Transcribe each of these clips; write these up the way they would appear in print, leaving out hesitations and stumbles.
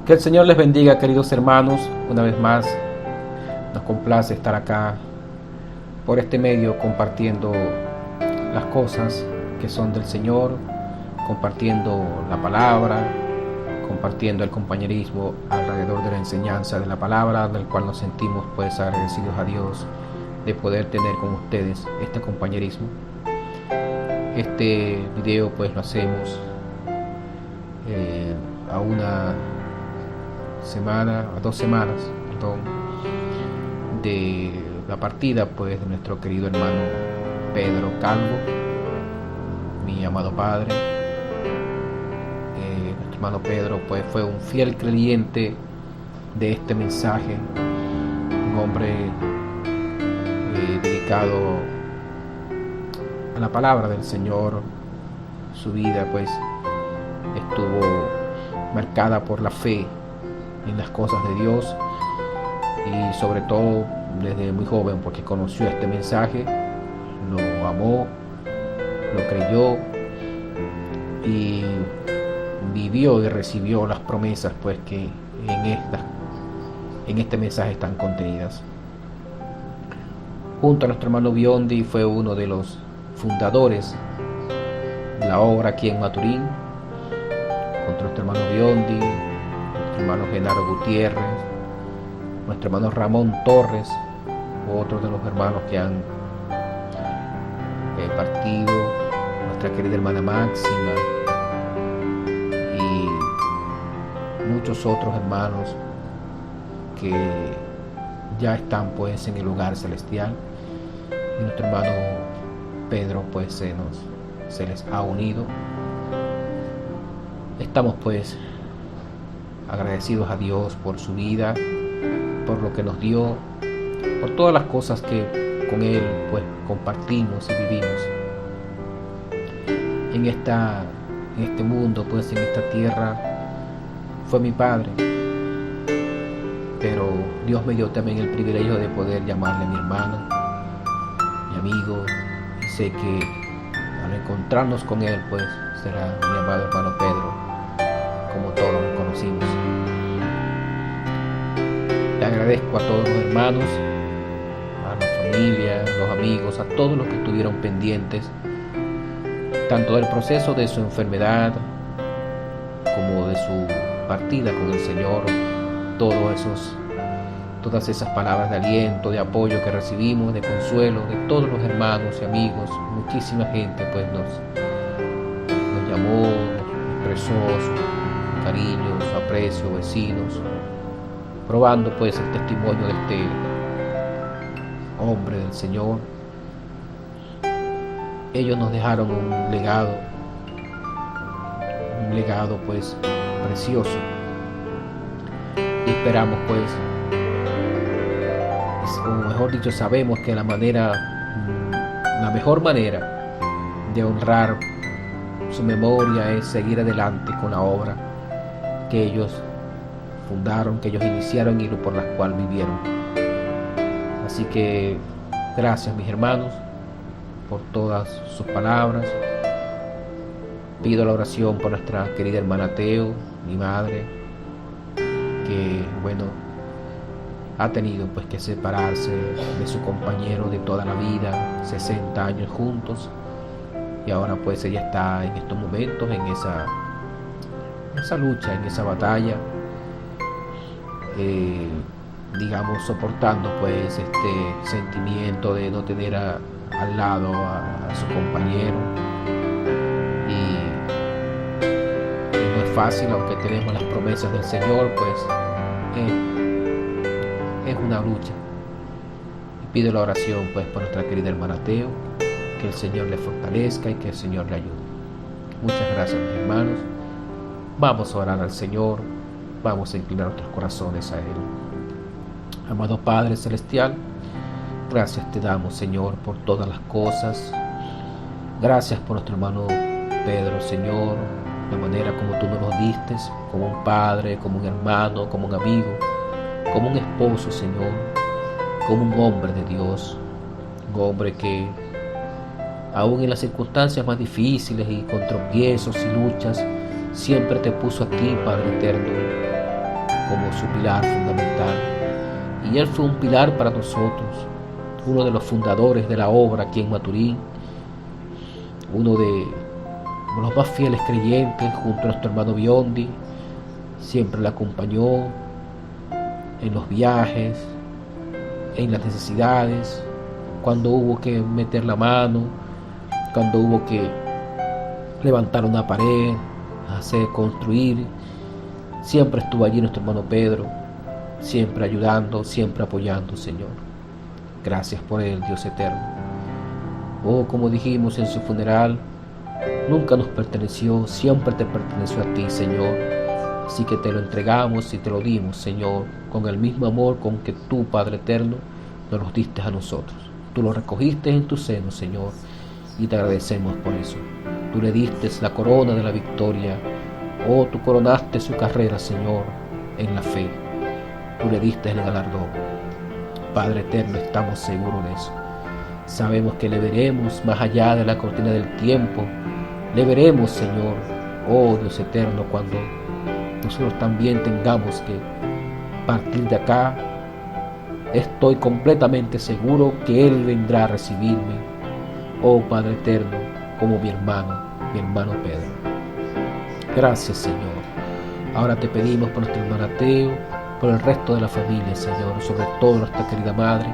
Que el Señor les bendiga, queridos hermanos. Una vez más, nos complace estar acá por este medio compartiendo las cosas que son del Señor, compartiendo la palabra, compartiendo el compañerismo alrededor de la enseñanza de la palabra, del cual nos sentimos pues agradecidos a Dios de poder tener con ustedes este compañerismo. Este video pues lo hacemos a dos semanas, de la partida pues de nuestro querido hermano Pedro Calvo, mi amado padre. Nuestro hermano Pedro pues fue un fiel creyente de este mensaje, un hombre dedicado a la palabra del Señor. Su vida pues estuvo marcada por la fe en las cosas de Dios, y sobre todo desde muy joven, porque conoció este mensaje, lo amó, lo creyó y vivió y recibió las promesas pues que en este mensaje están contenidas. Junto a nuestro hermano Biondi fue uno de los fundadores de la obra aquí en Maturín, junto a nuestro hermano Biondi, nuestro hermano Genaro Gutiérrez, nuestro hermano Ramón Torres, otros de los hermanos que han partido, nuestra querida hermana Máxima y muchos otros hermanos que ya están pues en el lugar celestial. Y nuestro hermano Pedro pues se les ha unido. Estamos pues agradecidos a Dios por su vida, por lo que nos dio, por todas las cosas que con Él pues compartimos y vivimos en este mundo, pues en esta tierra. Fue mi padre, pero Dios me dio también el privilegio de poder llamarle mi hermano, mi amigo, y sé que al encontrarnos con Él pues será mi amado hermano Pedro, como todos lo conocimos. Le agradezco a todos los hermanos, a la familia, a los amigos, a todos los que estuvieron pendientes, tanto del proceso de su enfermedad como de su partida con el Señor. Todas esas palabras de aliento, de apoyo que recibimos, de consuelo de todos los hermanos y amigos. Muchísima gente pues nos llamó, nos expresó su cariño, su aprecio, vecinos, probando pues el testimonio de este hombre del Señor. Ellos nos dejaron un legado pues precioso, y esperamos pues, o mejor dicho, sabemos que la mejor manera de honrar su memoria es seguir adelante con la obra que ellos fundaron, que ellos iniciaron y por la cual vivieron. Así que gracias, mis hermanos, por todas sus palabras. Pido la oración por nuestra querida hermana Teo, mi madre, que ha tenido pues que separarse de su compañero de toda la vida, 60 años juntos, y ahora pues ella está en estos momentos en esa lucha, en esa batalla, soportando pues este sentimiento de no tener al lado a su compañero, y no es fácil, aunque tenemos las promesas del Señor, pues es una lucha. Y pido la oración pues por nuestra querida hermana Teo, que el Señor le fortalezca y que el Señor le ayude. Muchas gracias, mis hermanos. Vamos a orar al Señor, vamos a inclinar nuestros corazones a Él. Amado Padre Celestial, gracias te damos, Señor, por todas las cosas. Gracias por nuestro hermano Pedro, Señor, la manera como tú nos lo diste, como un padre, como un hermano, como un amigo, como un esposo, Señor, como un hombre de Dios, un hombre que aún en las circunstancias más difíciles y con tropiezos y luchas, siempre te puso a ti, Padre eterno, como su pilar fundamental. Y él fue un pilar para nosotros, uno de los fundadores de la obra aquí en Maturín, uno de los más fieles creyentes junto a nuestro hermano Biondi. Siempre le acompañó en los viajes, en las necesidades, cuando hubo que meter la mano, cuando hubo que levantar una pared, hacer construir. Siempre estuvo allí nuestro hermano Pedro, siempre ayudando, siempre apoyando, Señor. Gracias por él, Dios eterno. Oh, como dijimos en su funeral, nunca nos perteneció, siempre te perteneció a ti, Señor. Así que te lo entregamos y te lo dimos, Señor, con el mismo amor con que tú, Padre eterno, nos lo diste a nosotros. Tú lo recogiste en tu seno, Señor, y te agradecemos por eso. Tú le diste la corona de la victoria. Oh, tú coronaste su carrera, Señor, en la fe. Tú le diste el galardón. Padre eterno, estamos seguros de eso. Sabemos que le veremos más allá de la cortina del tiempo. Le veremos, Señor, oh Dios eterno, cuando nosotros también tengamos que partir de acá. Estoy completamente seguro que Él vendrá a recibirme, oh Padre eterno, como mi hermano Pedro. Gracias, Señor. Ahora te pedimos por nuestro hermano Teo, por el resto de la familia, Señor, sobre todo nuestra querida madre.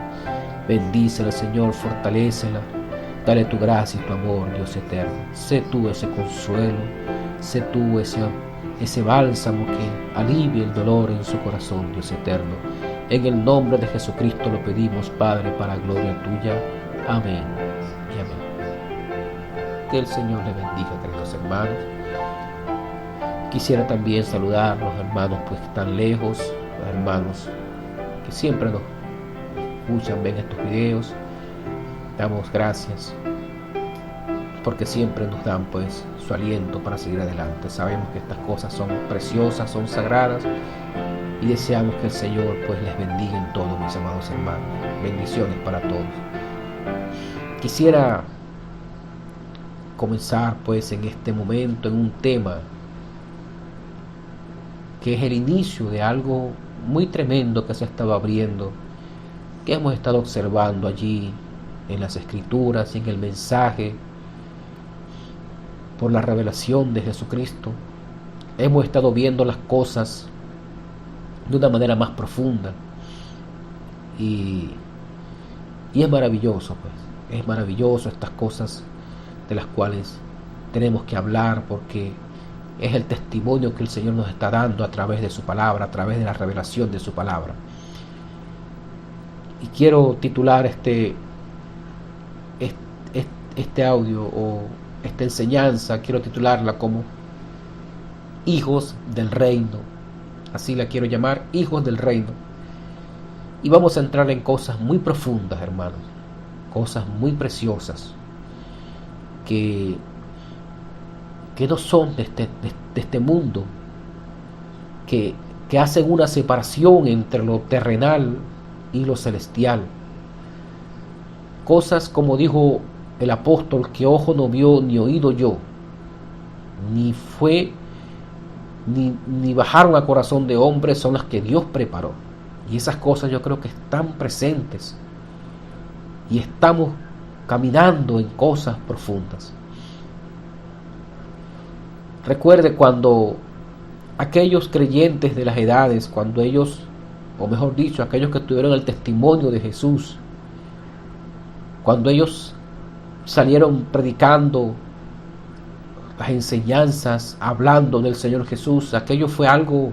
Bendícela, Señor, fortalécela. Dale tu gracia y tu amor, Dios eterno. Sé tú ese consuelo, sé tú ese bálsamo que alivie el dolor en su corazón, Dios eterno. En el nombre de Jesucristo lo pedimos, Padre, para gloria tuya. Amén y amén. Que el Señor le bendiga, queridos hermanos. Quisiera también saludar a los hermanos pues, que están lejos, los hermanos que siempre nos escuchan, ven estos videos. Damos gracias porque siempre nos dan pues su aliento para seguir adelante. Sabemos que estas cosas son preciosas, son sagradas, y deseamos que el Señor pues les bendiga en todo, mis amados hermanos. Bendiciones para todos. Quisiera comenzar pues en este momento en un tema que es el inicio de algo muy tremendo que se ha estado abriendo, que hemos estado observando allí en las Escrituras y en el mensaje por la revelación de Jesucristo. Hemos estado viendo las cosas de una manera más profunda y es maravilloso, pues, es maravilloso estas cosas de las cuales tenemos que hablar, porque es el testimonio que el Señor nos está dando a través de su palabra, a través de la revelación de su palabra. Y quiero titular este audio o esta enseñanza, quiero titularla como Hijos del Reino. Así la quiero llamar, Hijos del Reino. Y vamos a entrar en cosas muy profundas, hermanos, cosas muy preciosas que no son de este mundo, que hacen una separación entre lo terrenal y lo celestial. Cosas, como dijo el apóstol, que ojo no vio ni oído yo, ni bajaron a corazón de hombre, son las que Dios preparó. Y esas cosas yo creo que están presentes y estamos caminando en cosas profundas. Recuerde cuando aquellos creyentes de las edades, cuando ellos, o mejor dicho, aquellos que tuvieron el testimonio de Jesús, cuando ellos salieron predicando las enseñanzas, hablando del Señor Jesús, aquello fue algo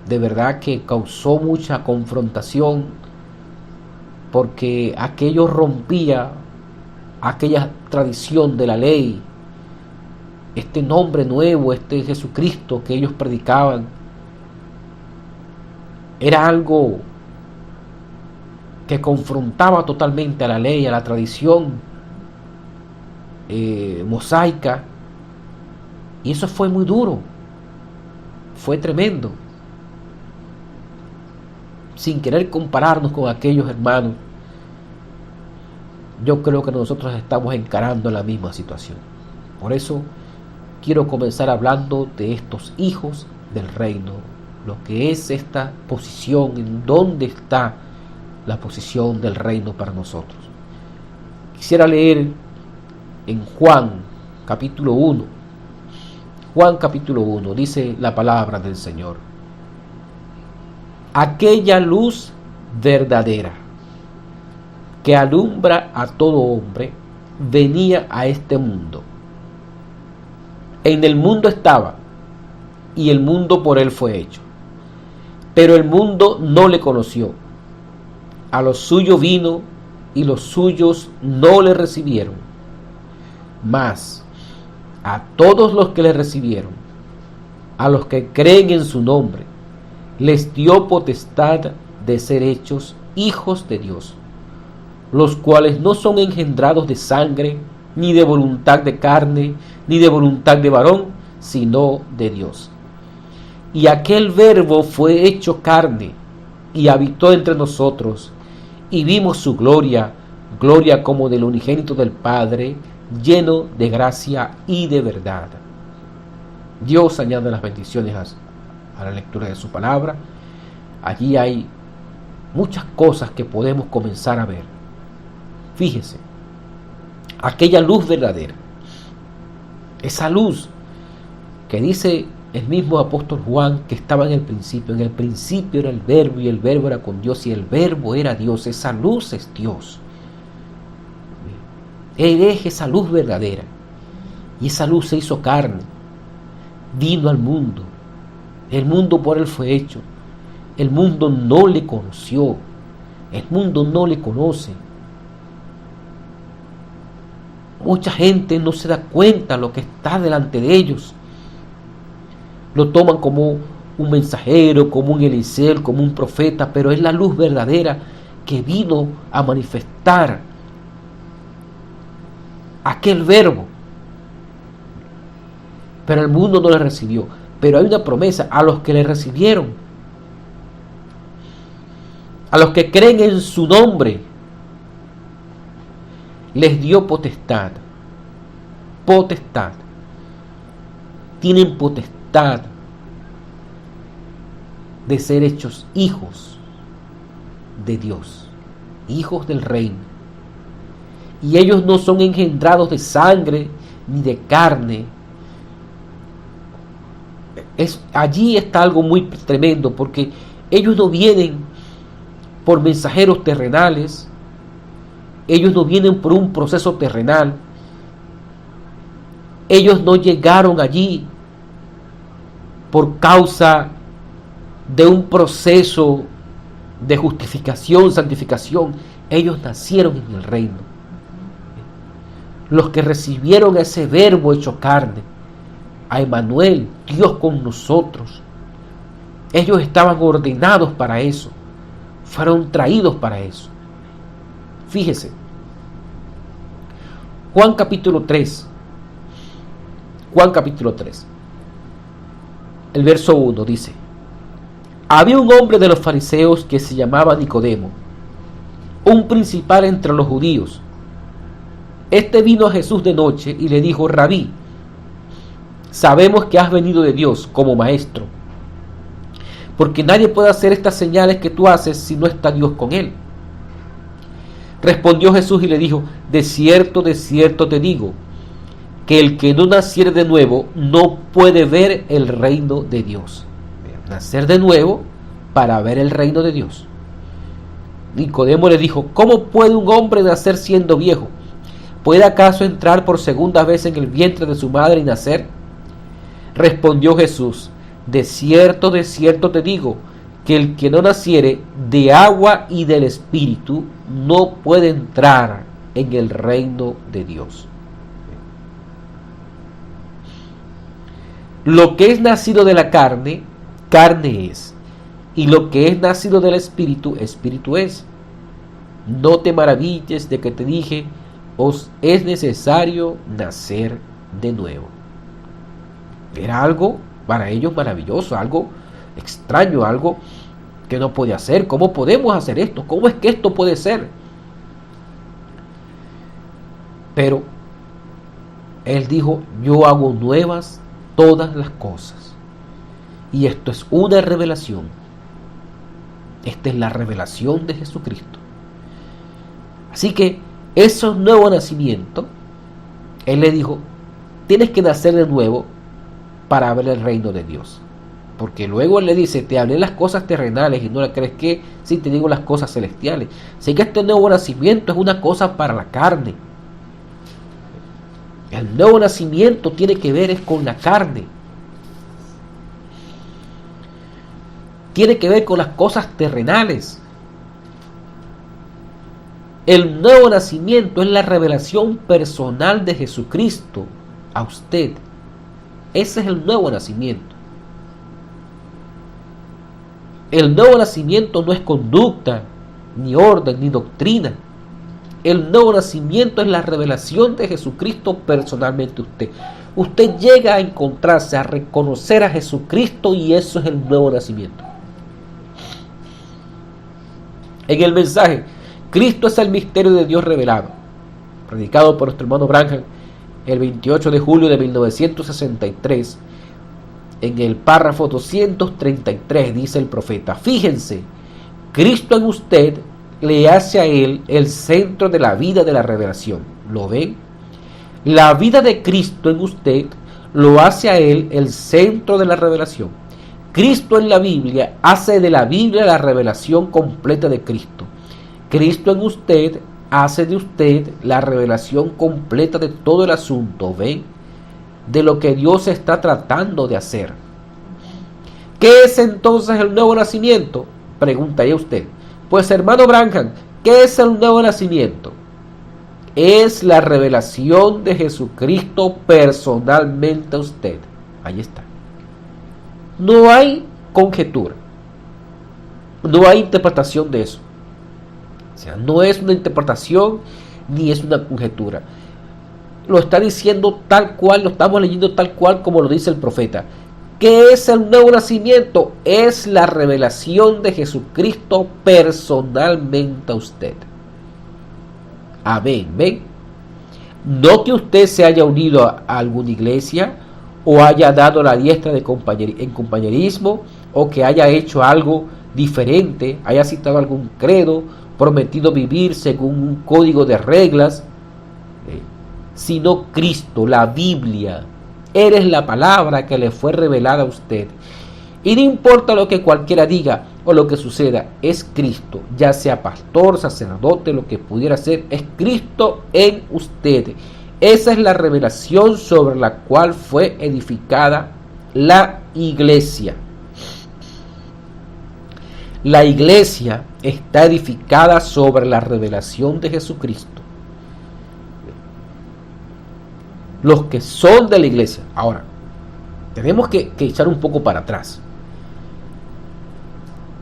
de verdad que causó mucha confrontación, porque aquello rompía aquella tradición de la ley. Este nombre nuevo, este Jesucristo que ellos predicaban, era algo que confrontaba totalmente a la ley, a la tradición mosaica, y eso fue muy duro, fue tremendo. Sin querer compararnos con aquellos hermanos, yo creo que nosotros estamos encarando la misma situación. Por eso quiero comenzar hablando de estos hijos del reino lo que es esta posición, en dónde está la posición del reino para nosotros. Quisiera leer en Juan capítulo 1. Juan capítulo 1 dice la palabra del Señor: aquella luz verdadera que alumbra a todo hombre venía a este mundo. En el mundo estaba, y el mundo por él fue hecho, pero el mundo no le conoció. A los suyos vino, y los suyos no le recibieron. Mas a todos los que le recibieron, a los que creen en su nombre, les dio potestad de ser hechos hijos de Dios, los cuales no son engendrados de sangre, ni de voluntad de carne, ni de voluntad de varón, sino de Dios. Y aquel Verbo fue hecho carne, y habitó entre nosotros, y vimos su gloria, gloria como del unigénito del Padre, lleno de gracia y de verdad. Dios añade las bendiciones a la lectura de su palabra. Allí hay muchas cosas que podemos comenzar a ver. Fíjese, aquella luz verdadera, esa luz que dice el mismo apóstol Juan que estaba en el principio era el Verbo, y el Verbo era con Dios, y el Verbo era Dios. Esa luz es Dios. Él es esa luz verdadera, y esa luz se hizo carne, vino al mundo. El mundo por él fue hecho. El mundo no le conoció. El mundo no le conoce. Mucha gente no se da cuenta lo que está delante de ellos. Lo toman como un mensajero, como un Eliseo, como un profeta, pero es la luz verdadera que vino a manifestar aquel Verbo. Pero el mundo no le recibió. Pero hay una promesa a los que le recibieron, a los que creen en su nombre, les dio potestad. Potestad. Tienen potestad de ser hechos hijos de Dios, hijos del reino. Y ellos no son engendrados de sangre ni de carne. Allí está algo muy tremendo, porque ellos no vienen por mensajeros terrenales. Ellos no vienen por un proceso terrenal. Ellos no llegaron allí por causa de un proceso de justificación, santificación. Ellos nacieron en el reino. Los que recibieron ese Verbo hecho carne, a Emmanuel, Dios con nosotros, ellos estaban ordenados para eso, fueron traídos para eso. Fíjese, Juan capítulo 3, el verso 1 dice: había un hombre de los fariseos que se llamaba Nicodemo, un principal entre los judíos. Este vino a Jesús de noche y le dijo: Rabí, sabemos que has venido de Dios como maestro, porque nadie puede hacer estas señales que tú haces si no está Dios con él. Respondió Jesús y le dijo: de cierto te digo, que el que no naciere de nuevo no puede ver el reino de Dios. Nacer de nuevo para ver el reino de Dios. Nicodemo le dijo: ¿cómo puede un hombre nacer siendo viejo? ¿Puede acaso entrar por segunda vez en el vientre de su madre y nacer? Respondió Jesús: de cierto te digo, que el que no naciere de agua y del Espíritu no puede entrar en el reino de Dios. Lo que es nacido de la carne, carne es, y lo que es nacido del Espíritu, Espíritu es. No te maravilles de que te dije: os es necesario nacer de nuevo. Era algo para ellos maravilloso, algo extraño, algo que no podía hacer. ¿Cómo podemos hacer esto? ¿Cómo es que esto puede ser? Pero él dijo: yo hago nuevas todas las cosas. Y esto es una revelación. Esta es la revelación de Jesucristo. Así que ese nuevo nacimiento, Él le dijo, tienes que nacer de nuevo para ver el reino de Dios. Porque luego Él le dice, te hablé las cosas terrenales y no las crees que sí te digo las cosas celestiales. Así que este nuevo nacimiento es una cosa para la carne. El nuevo nacimiento tiene que ver es con la carne. Tiene que ver con las cosas terrenales. El nuevo nacimiento es la revelación personal de Jesucristo a usted. Ese es el nuevo nacimiento. El nuevo nacimiento no es conducta, ni orden, ni doctrina. El nuevo nacimiento es la revelación de Jesucristo personalmente a usted. Usted llega a encontrarse, a reconocer a Jesucristo y eso es el nuevo nacimiento. En el mensaje, Cristo es el misterio de Dios revelado, predicado por nuestro hermano Branham el 28 de julio de 1963, en el párrafo 233 dice el profeta, fíjense, Cristo en usted le hace a él el centro de la vida de la revelación. ¿Lo ven? La vida de Cristo en usted lo hace a él el centro de la revelación. Cristo en la Biblia hace de la Biblia la revelación completa de Cristo. Cristo en usted hace de usted la revelación completa de todo el asunto, ¿ven? De lo que Dios está tratando de hacer. ¿Qué es entonces el nuevo nacimiento? Preguntaría usted. Pues hermano Branham, ¿qué es el nuevo nacimiento? Es la revelación de Jesucristo personalmente a usted. Ahí está. No hay conjetura. No hay interpretación de eso. O sea, no es una interpretación ni es una conjetura. Lo está diciendo tal cual, lo estamos leyendo tal cual como lo dice el profeta. ¿Qué es el nuevo nacimiento? Es la revelación de Jesucristo personalmente a usted. Amén. ¿Ven? No que usted se haya unido a alguna iglesia o haya dado la diestra de en compañerismo o que haya hecho algo diferente, haya citado algún credo, prometido vivir según un código de reglas, sino Cristo, la Biblia. Eres la palabra que le fue revelada a usted. Y no importa lo que cualquiera diga o lo que suceda, es Cristo, ya sea pastor, sacerdote, lo que pudiera ser, es Cristo en usted. Esa es la revelación sobre la cual fue edificada la iglesia. La iglesia está edificada sobre la revelación de Jesucristo. Los que son de la iglesia. Ahora, tenemos que echar un poco para atrás.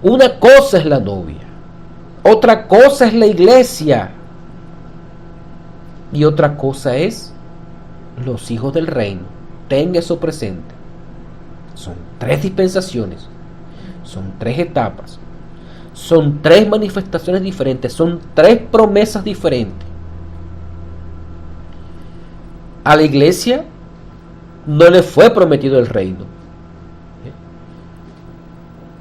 Una cosa es la novia, otra cosa es la iglesia y otra cosa es los hijos del reino. Tenga eso presente. Son 3 dispensaciones, son 3 etapas, son 3 manifestaciones diferentes, son 3 promesas diferentes. A la iglesia no le fue prometido el reino.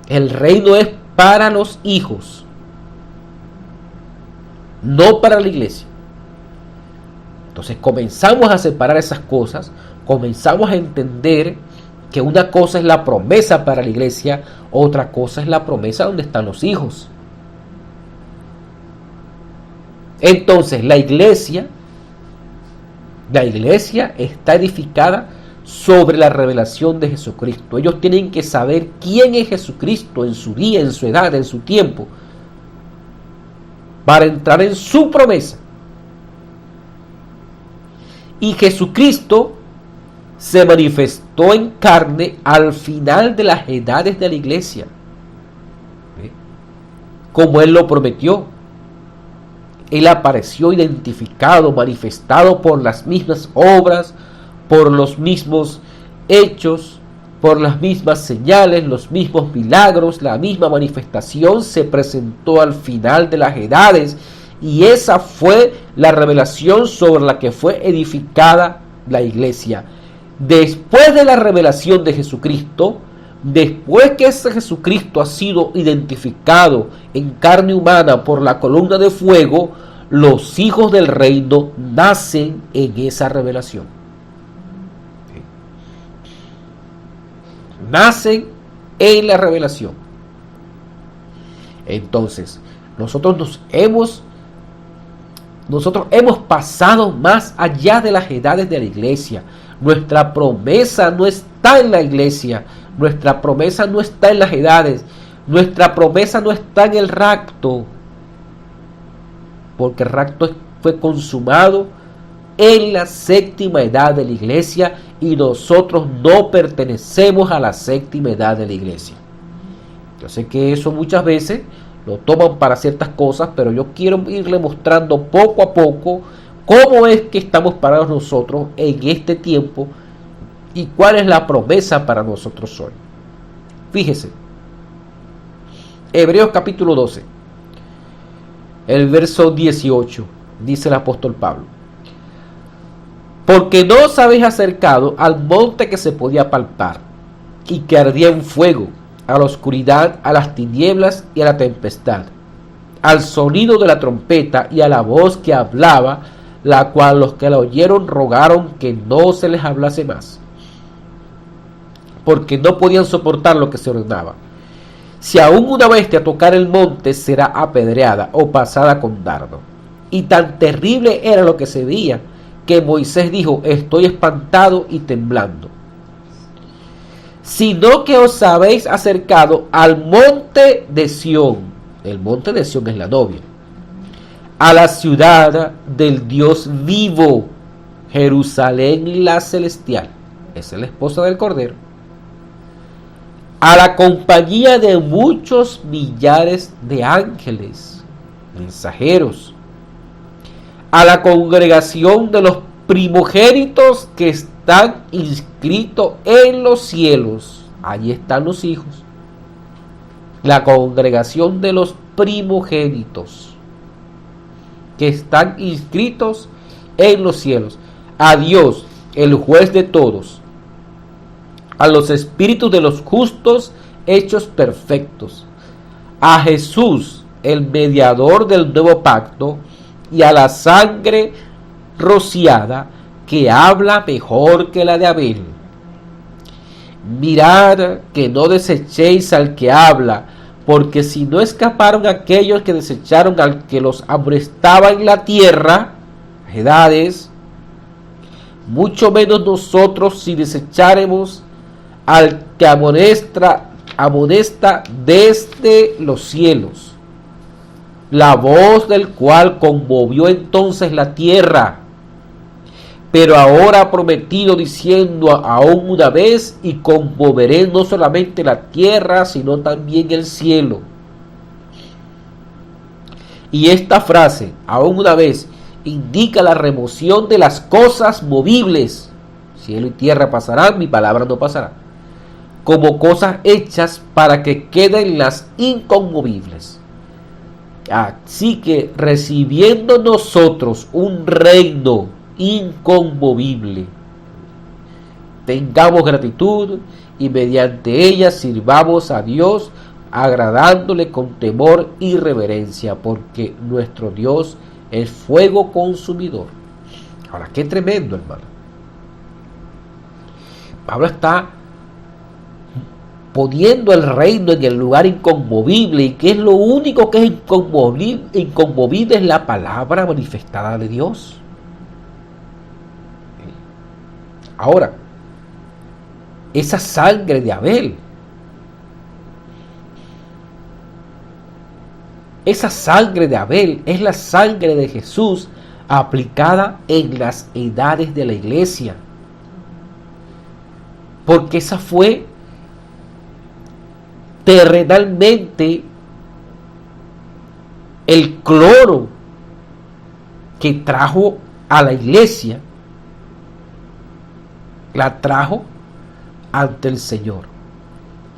El reino es para los hijos, no para la iglesia. Entonces comenzamos a separar esas cosas, comenzamos a entender que una cosa es la promesa para la iglesia, otra cosa es la promesa donde están los hijos. Entonces la iglesia está edificada sobre la revelación de Jesucristo. Ellos tienen que saber quién es Jesucristo en su día, en su edad, en su tiempo, para entrar en su promesa. Y Jesucristo se manifestó en carne al final de las edades de la iglesia, como Él lo prometió. Él apareció identificado, manifestado por las mismas obras, por los mismos hechos, por las mismas señales, los mismos milagros. La misma manifestación se presentó al final de las edades y esa fue la revelación sobre la que fue edificada la iglesia. Después de la revelación de Jesucristo, Después que ese Jesucristo ha sido identificado en carne humana por la columna de fuego, los hijos del reino nacen en esa revelación. Nacen en la revelación. Entonces, nosotros hemos pasado más allá de las edades de la iglesia. Nuestra promesa no está en la iglesia. Nuestra promesa no está en las edades. Nuestra promesa no está en el rapto. Porque el rapto fue consumado en la séptima edad de la iglesia y nosotros no pertenecemos a la séptima edad de la iglesia. Yo sé que eso muchas veces lo toman para ciertas cosas, pero yo quiero irle mostrando poco a poco cómo es que estamos parados nosotros en este tiempo y cuál es la promesa para nosotros hoy. Fíjese, Hebreos capítulo 12, el verso 18, dice el apóstol Pablo: porque no os habéis acercado al monte que se podía palpar y que ardía en fuego, a la oscuridad, a las tinieblas y a la tempestad, al sonido de la trompeta y a la voz que hablaba, la cual los que la oyeron rogaron que no se les hablase más, porque no podían soportar lo que se ordenaba. Si aún una bestia tocar el monte, será apedreada o pasada con dardo. Y tan terrible era lo que se veía, que Moisés dijo: estoy espantado y temblando. Sino que os habéis acercado al monte de Sión. El monte de Sión es la novia. A la ciudad del Dios vivo, Jerusalén la celestial. Esa es la esposa del Cordero. A la compañía de muchos millares de ángeles, mensajeros. A la congregación de los primogénitos que están inscritos en los cielos. Allí están los hijos. La congregación de los primogénitos que están inscritos en los cielos. A Dios, el juez de todos. A los espíritus de los justos hechos perfectos. A Jesús, el mediador del nuevo pacto, y a la sangre rociada, que habla mejor que la de Abel. Mirad que no desechéis al que habla, porque si no escaparon aquellos que desecharon al que los amonestaba en la tierra, edades, mucho menos nosotros si desecharemos al que amonesta desde los cielos, la voz del cual conmovió entonces la tierra, pero ahora ha prometido diciendo: aún una vez, y conmoveré no solamente la tierra, sino también el cielo. Y esta frase, aún una vez, indica la remoción de las cosas movibles. Cielo y tierra pasarán, mi palabra no pasará. Como cosas hechas para que queden las inconmovibles. Así que recibiendo nosotros un reino inconmovible, tengamos gratitud y mediante ella sirvamos a Dios, agradándole con temor y reverencia, porque nuestro Dios es fuego consumidor. Ahora, qué tremendo, hermano. Pablo está poniendo el reino en el lugar inconmovible, y que es lo único que es inconmovible es la palabra manifestada de Dios. Ahora, esa sangre de Abel, esa sangre de Abel es la sangre de Jesús aplicada en las edades de la iglesia, porque esa fue terrenalmente el cloro que trajo a la iglesia, la trajo ante el Señor.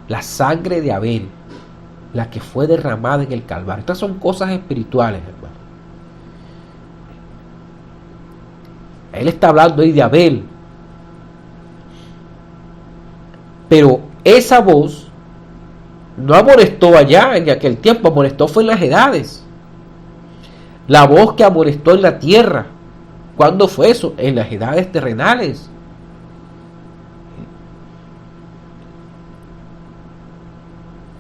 La sangre de Abel, la que fue derramada en el Calvario. Estas son cosas espirituales, hermano. Él está hablando ahí de Abel, pero esa voz no amonestó allá en aquel tiempo, amonestó fue en las edades. La voz que amonestó en la tierra, ¿cuándo fue eso? En las edades terrenales.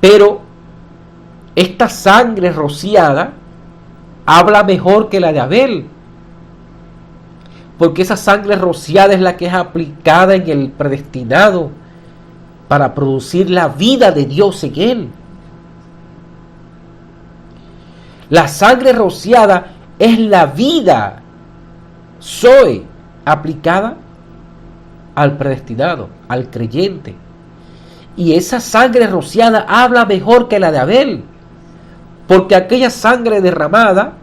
Pero esta sangre rociada habla mejor que la de Abel, porque esa sangre rociada es la que es aplicada en el predestinado para producir la vida de Dios en él. La sangre rociada es la vida Zoe aplicada al predestinado, al creyente. Y esa sangre rociada habla mejor que la de Abel, porque aquella sangre derramada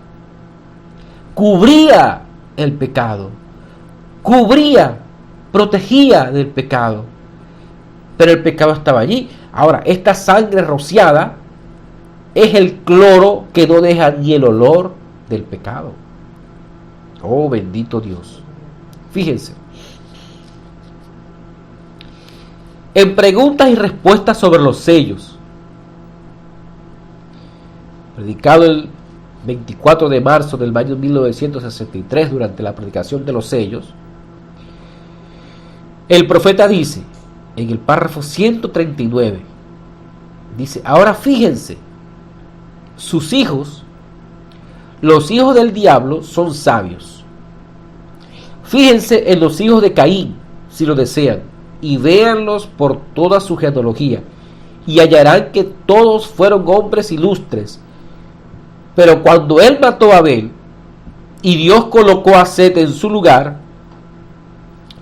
cubría el pecado, protegía del pecado, pero el pecado estaba allí. Ahora, esta sangre rociada es el cloro que no deja ni el olor del pecado. Oh, bendito Dios. Fíjense. En preguntas y respuestas sobre los sellos, predicado el 24 de marzo del año 1963 durante la predicación de los sellos, el profeta dice, en el párrafo 139, dice: ahora fíjense, sus hijos, los hijos del diablo, son sabios. Fíjense en los hijos de Caín, si lo desean, y véanlos por toda su genealogía, y hallarán que todos fueron hombres ilustres. Pero cuando él mató a Abel, y Dios colocó a Set en su lugar,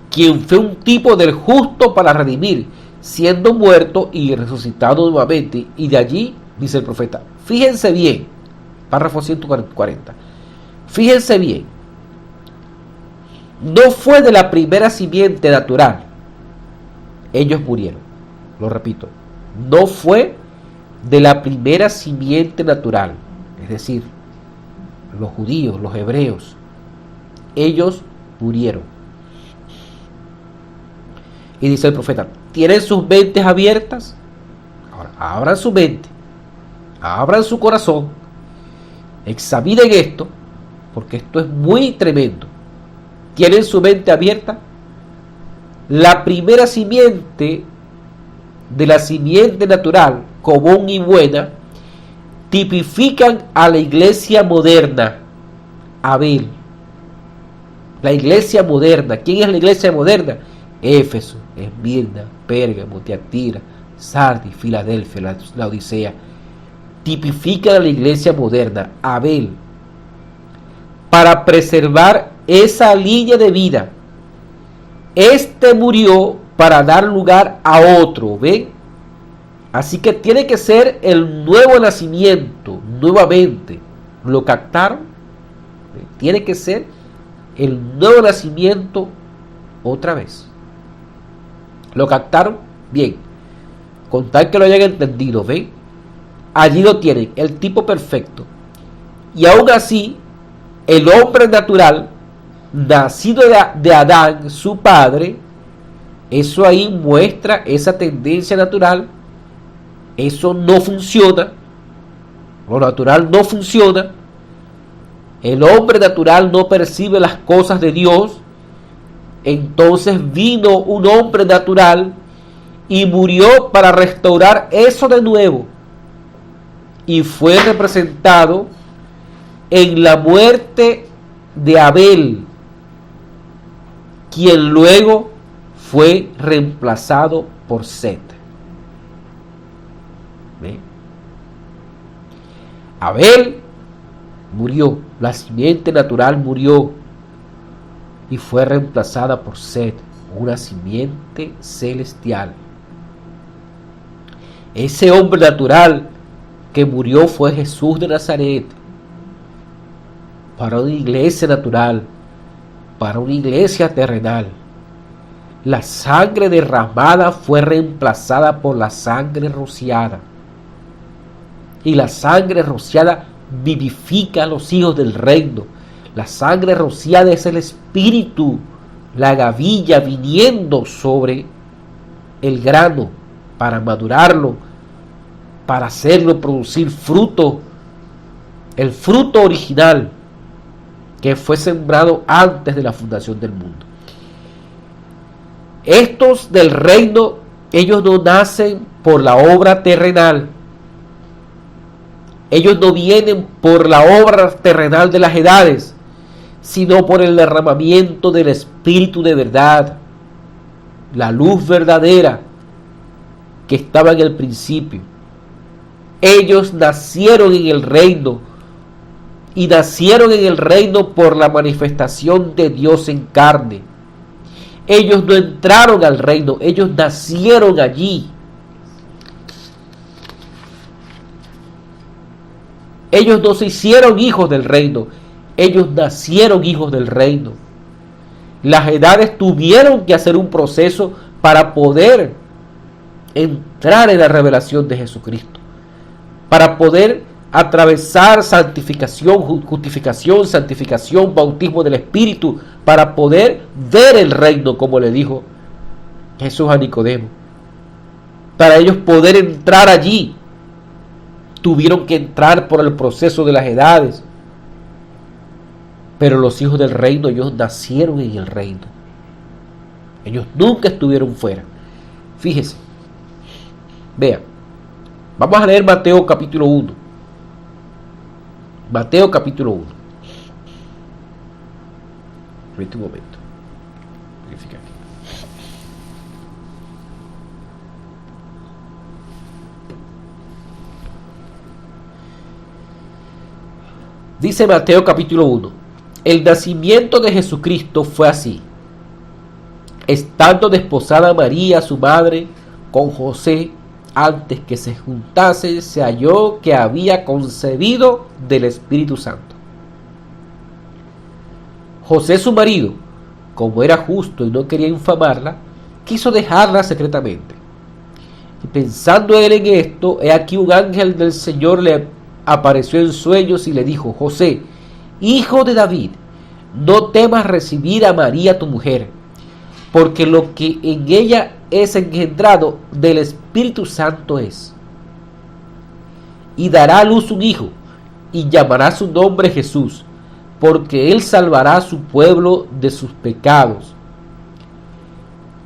quien fue un tipo del justo para redimir, siendo muerto y resucitado nuevamente, y de allí, dice el profeta, fíjense bien, párrafo 140, fíjense bien, no fue de la primera simiente natural, ellos murieron. Lo repito, no fue de la primera simiente natural, es decir, los judíos, los hebreos, ellos murieron. Y dice el profeta, ¿tienen sus mentes abiertas? Ahora, abran su mente, abran su corazón, examinen esto, porque esto es muy tremendo. ¿Tienen su mente abierta? La primera simiente de la simiente natural, común y buena, tipifican a la iglesia moderna, Abel. La iglesia moderna. ¿Quién es la iglesia moderna? Éfeso, Esmirna, Pérgamo, Tiatira, Sardis, Filadelfia, la Odisea. Tipifican a la iglesia moderna, Abel, para preservar esa línea de vida. Este murió para dar lugar a otro, ¿ven? Así que tiene que ser el nuevo nacimiento, nuevamente. ¿Lo captaron? Tiene que ser el nuevo nacimiento otra vez. ¿Lo captaron? Bien. Con tal que lo hayan entendido, ¿ven? Allí lo tienen, el tipo perfecto. Y aún así, el hombre natural, nacido de Adán, su padre, eso ahí muestra esa tendencia natural. Eso no funciona. Lo natural no funciona. El hombre natural no percibe las cosas de Dios. Entonces vino un hombre natural y murió para restaurar eso de nuevo. Y fue representado en la muerte de Abel, quien luego fue reemplazado por Set. ¿Ven? Abel murió, la simiente natural murió y fue reemplazada por Set, una simiente celestial. Ese hombre natural que murió fue Jesús de Nazaret, para una iglesia natural, para una iglesia terrenal. La sangre derramada fue reemplazada por la sangre rociada. Y la sangre rociada vivifica a los hijos del reino. La sangre rociada es el espíritu, la gavilla viniendo sobre el grano para madurarlo, para hacerlo producir fruto, el fruto original que fue sembrado antes de la fundación del mundo. Estos del reino, ellos no nacen por la obra terrenal. Ellos no vienen por la obra terrenal de las edades, sino por el derramamiento del Espíritu de verdad, la luz verdadera que estaba en el principio. Ellos nacieron en el reino, y nacieron en el reino por la manifestación de Dios en carne. Ellos no entraron al reino, ellos nacieron allí. Ellos no se hicieron hijos del reino, ellos nacieron hijos del reino. Las edades tuvieron que hacer un proceso para poder entrar en la revelación de Jesucristo, para poder atravesar santificación, justificación, santificación, bautismo del Espíritu, para poder ver el reino, como le dijo Jesús a Nicodemo. Para ellos poder entrar allí, tuvieron que entrar por el proceso de las edades. Pero los hijos del reino, ellos nacieron en el reino. Ellos nunca estuvieron fuera. Fíjese. Vean. Vamos a leer Mateo capítulo 1. Mateo capítulo 1. Espérate un momento. Verifica aquí. Dice Mateo capítulo 1. El nacimiento de Jesucristo fue así. Estando desposada María, su madre, con José, antes que se juntasen, se halló que había concebido del Espíritu Santo. José, su marido, como era justo y no quería infamarla, quiso dejarla secretamente. Y pensando él en esto, he aquí un ángel del Señor le apareció en sueños y le dijo: José, hijo de David, no temas recibir a María tu mujer, porque lo que en ella es engendrado del Espíritu Santo es. Y dará a luz un hijo, y llamará su nombre Jesús, porque él salvará a su pueblo de sus pecados.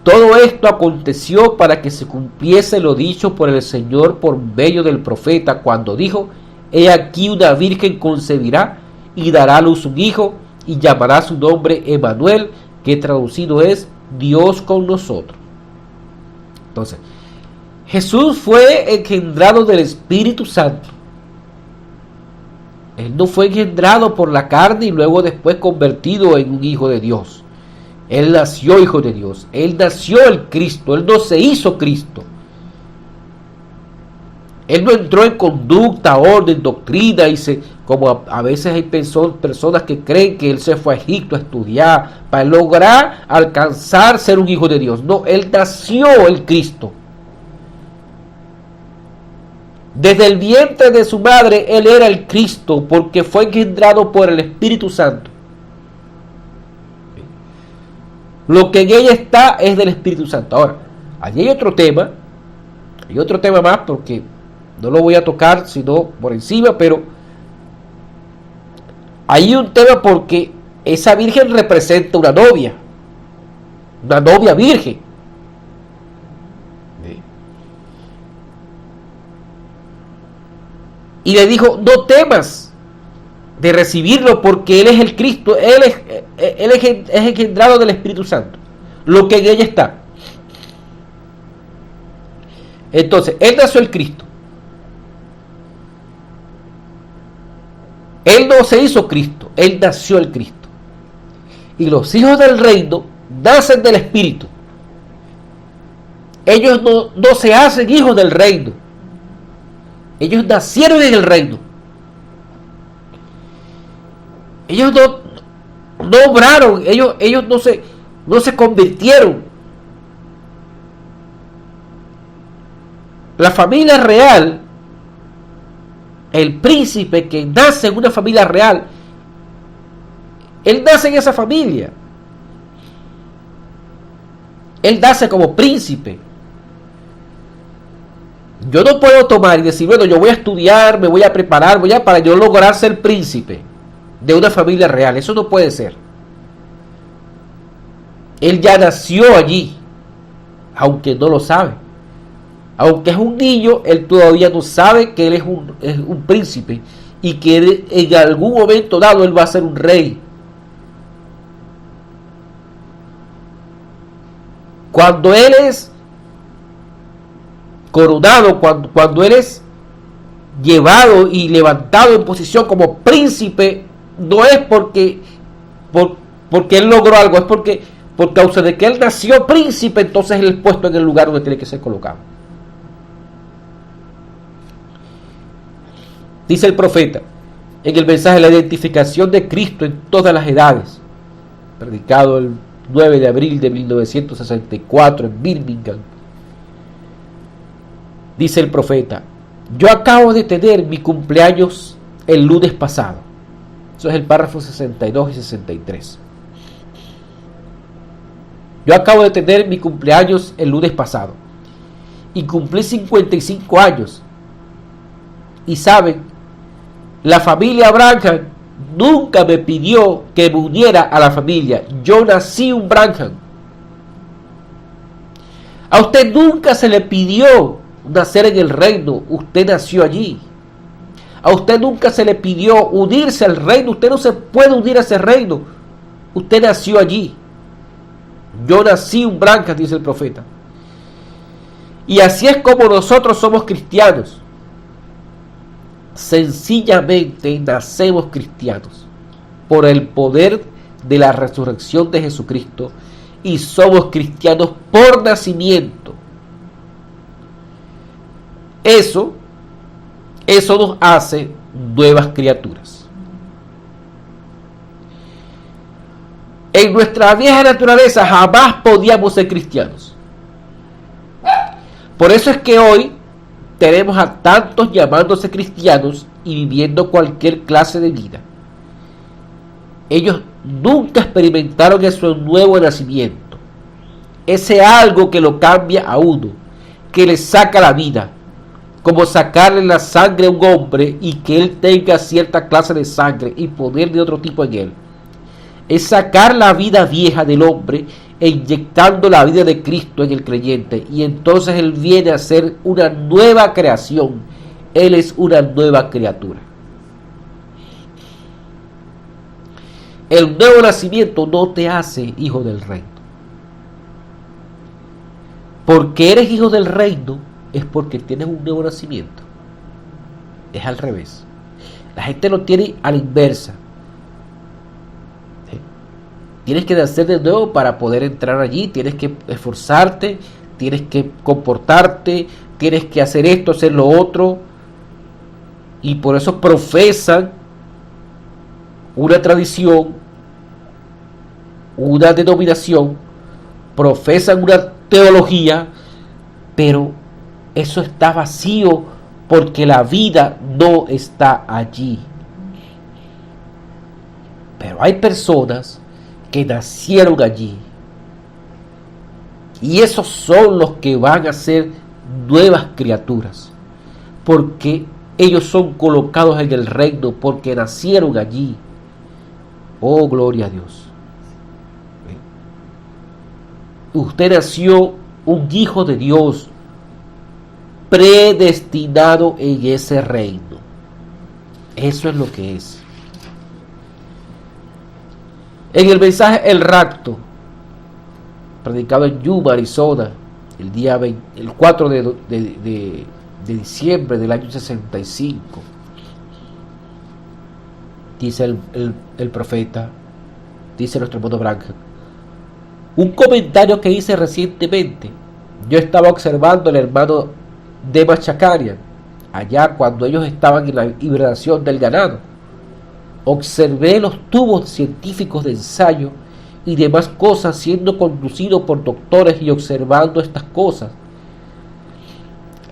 Todo esto aconteció para que se cumpliese lo dicho por el Señor por medio del profeta, cuando dijo: He aquí una virgen concebirá y dará a luz un hijo, y llamará su nombre Emmanuel, que traducido es Dios con nosotros. Entonces, Jesús fue engendrado del Espíritu Santo. Él no fue engendrado por la carne y luego después convertido en un hijo de Dios. Él nació hijo de Dios. Él nació el Cristo. Él no se hizo Cristo. Él no entró en conducta, orden, doctrina, como a veces hay personas que creen que él se fue a Egipto a estudiar para lograr alcanzar ser un hijo de Dios. No, él nació el Cristo. Desde el vientre de su madre, él era el Cristo, porque fue engendrado por el Espíritu Santo. Lo que en ella está es del Espíritu Santo. Ahora, allí hay otro tema más, porque no lo voy a tocar sino por encima, pero hay un tema porque esa virgen representa una novia virgen. Y le dijo: no temas de recibirlo, porque él es el Cristo, él es engendrado del Espíritu Santo, lo que en ella está. Entonces, él nació el Cristo. Él no se hizo Cristo, él nació el Cristo. Y los hijos del reino nacen del Espíritu. Ellos no se hacen hijos del reino. Ellos nacieron en el reino. Ellos no obraron, ellos no se convirtieron. La familia real, el príncipe que nace en una familia real, él nace en esa familia. Él nace como príncipe. Yo no puedo tomar y decir, bueno, yo voy a estudiar, me voy a preparar, para yo lograr ser príncipe de una familia real. Eso no puede ser. Él ya nació allí, aunque no lo sabe. Aunque es un niño, él todavía no sabe que él es un príncipe y que él, en algún momento dado él va a ser un rey. Cuando él es coronado, cuando él es llevado y levantado en posición como príncipe, no es porque él logró algo, es porque por causa de que él nació príncipe, entonces él es puesto en el lugar donde tiene que ser colocado. Dice el profeta en el mensaje la identificación de Cristo en todas las edades, predicado el 9 de abril de 1964 en Birmingham. Dice el profeta: yo acabo de tener mi cumpleaños el lunes pasado. Eso es el párrafo 62 y 63. Yo acabo de tener mi cumpleaños el lunes pasado y cumplí 55 años. Y saben, la familia Branham nunca me pidió que me uniera a la familia. Yo nací un Branham. A usted nunca se le pidió nacer en el reino. Usted nació allí. A usted nunca se le pidió unirse al reino. Usted no se puede unir a ese reino. Usted nació allí. Yo nací un Branham, dice el profeta. Y así es como nosotros somos cristianos. Sencillamente nacemos cristianos por el poder de la resurrección de Jesucristo y somos cristianos por nacimiento. Eso nos hace nuevas criaturas. En nuestra vieja naturaleza jamás podíamos ser cristianos. Por eso es que hoy tenemos a tantos llamándose cristianos y viviendo cualquier clase de vida. Ellos nunca experimentaron ese nuevo nacimiento, ese algo que lo cambia a uno, que le saca la vida, como sacarle la sangre a un hombre y que él tenga cierta clase de sangre y ponerle otro tipo en él. Es sacar la vida vieja del hombre e inyectando la vida de Cristo en el creyente, y entonces él viene a ser una nueva creación. Él es una nueva criatura. El nuevo nacimiento no te hace hijo del reino. Porque eres hijo del reino es porque tienes un nuevo nacimiento. Es al revés. La gente lo tiene a la inversa. Tienes que nacer de nuevo para poder entrar allí. Tienes que esforzarte, tienes que comportarte, tienes que hacer esto, hacer lo otro. Y por eso profesan una tradición, una denominación, profesan una teología, pero eso está vacío porque la vida no está allí. Pero hay personas que nacieron allí, y esos son los que van a ser nuevas criaturas, porque ellos son colocados en el reino, porque nacieron allí. Oh, gloria a Dios. Usted nació un hijo de Dios, predestinado en ese reino. Eso es lo que es. En el mensaje El Rapto, predicado en Yuma, Arizona, el 4 de diciembre del año 65, dice el profeta, dice nuestro hermano Branham, un comentario que hice recientemente. Yo estaba observando al hermano Dema Chakarian allá cuando ellos estaban en la hibernación del ganado. Observé los tubos científicos de ensayo y demás cosas siendo conducidos por doctores y observando estas cosas.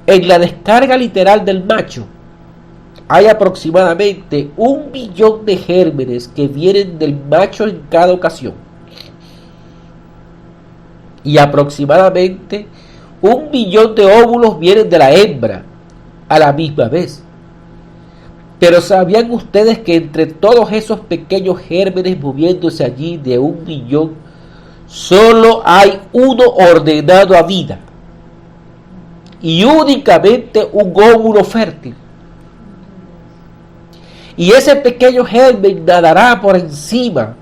En la descarga literal del macho hay aproximadamente 1 millón de gérmenes que vienen del macho en cada ocasión. Y aproximadamente 1 millón de óvulos vienen de la hembra a la misma vez. Pero ¿sabían ustedes que entre todos esos pequeños gérmenes moviéndose allí de 1 millón, solo hay uno ordenado a vida? Y únicamente un óvulo fértil. Y ese pequeño germen nadará por encima,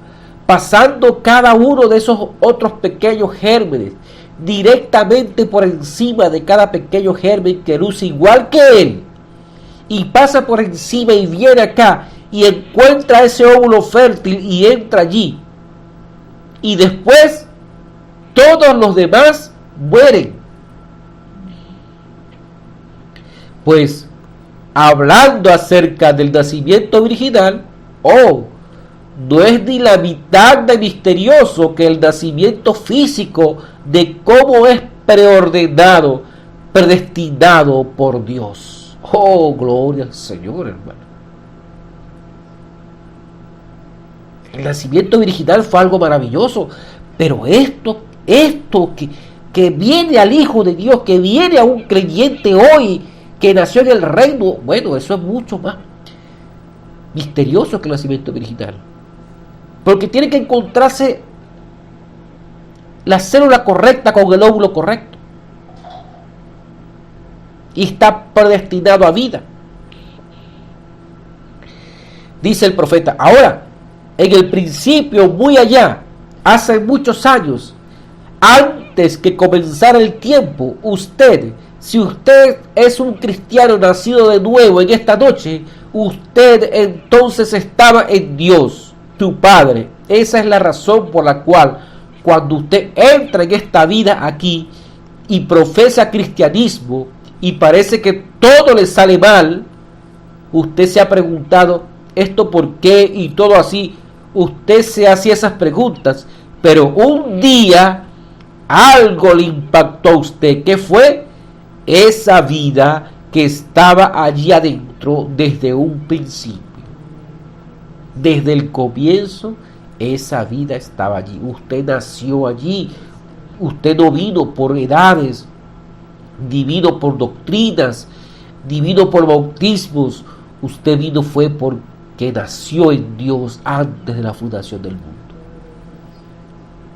pasando cada uno de esos otros pequeños gérmenes, directamente por encima de cada pequeño germen que luce igual que él. Y pasa por encima y viene acá y encuentra ese óvulo fértil y entra allí. Y después todos los demás mueren. Pues hablando acerca del nacimiento virginal, no es ni la mitad de misterioso que el nacimiento físico de cómo es preordenado, predestinado por Dios. Gloria al Señor, hermano. El nacimiento virginal fue algo maravilloso, pero esto que viene al Hijo de Dios, que viene a un creyente hoy, que nació en el reino, bueno, eso es mucho más misterioso que el nacimiento virginal. Porque tiene que encontrarse la célula correcta con el óvulo correcto. Y está predestinado a vida. Dice el profeta: ahora, en el principio, muy allá, hace muchos años, antes que comenzara el tiempo, si usted es un cristiano nacido de nuevo en esta noche, usted entonces estaba en Dios, tu Padre. Esa es la razón por la cual cuando usted entra en esta vida aquí y profesa cristianismo y parece que todo le sale mal, usted se ha preguntado esto por qué y todo así. Usted se hacía esas preguntas, pero un día algo le impactó a usted. ¿Qué fue? Esa vida que estaba allí adentro desde un principio. Desde el comienzo, esa vida estaba allí. Usted nació allí. Usted no vino por edades, ni vino por doctrinas, ni vino por bautismos. Usted vino fue porque nació en Dios antes de la fundación del mundo.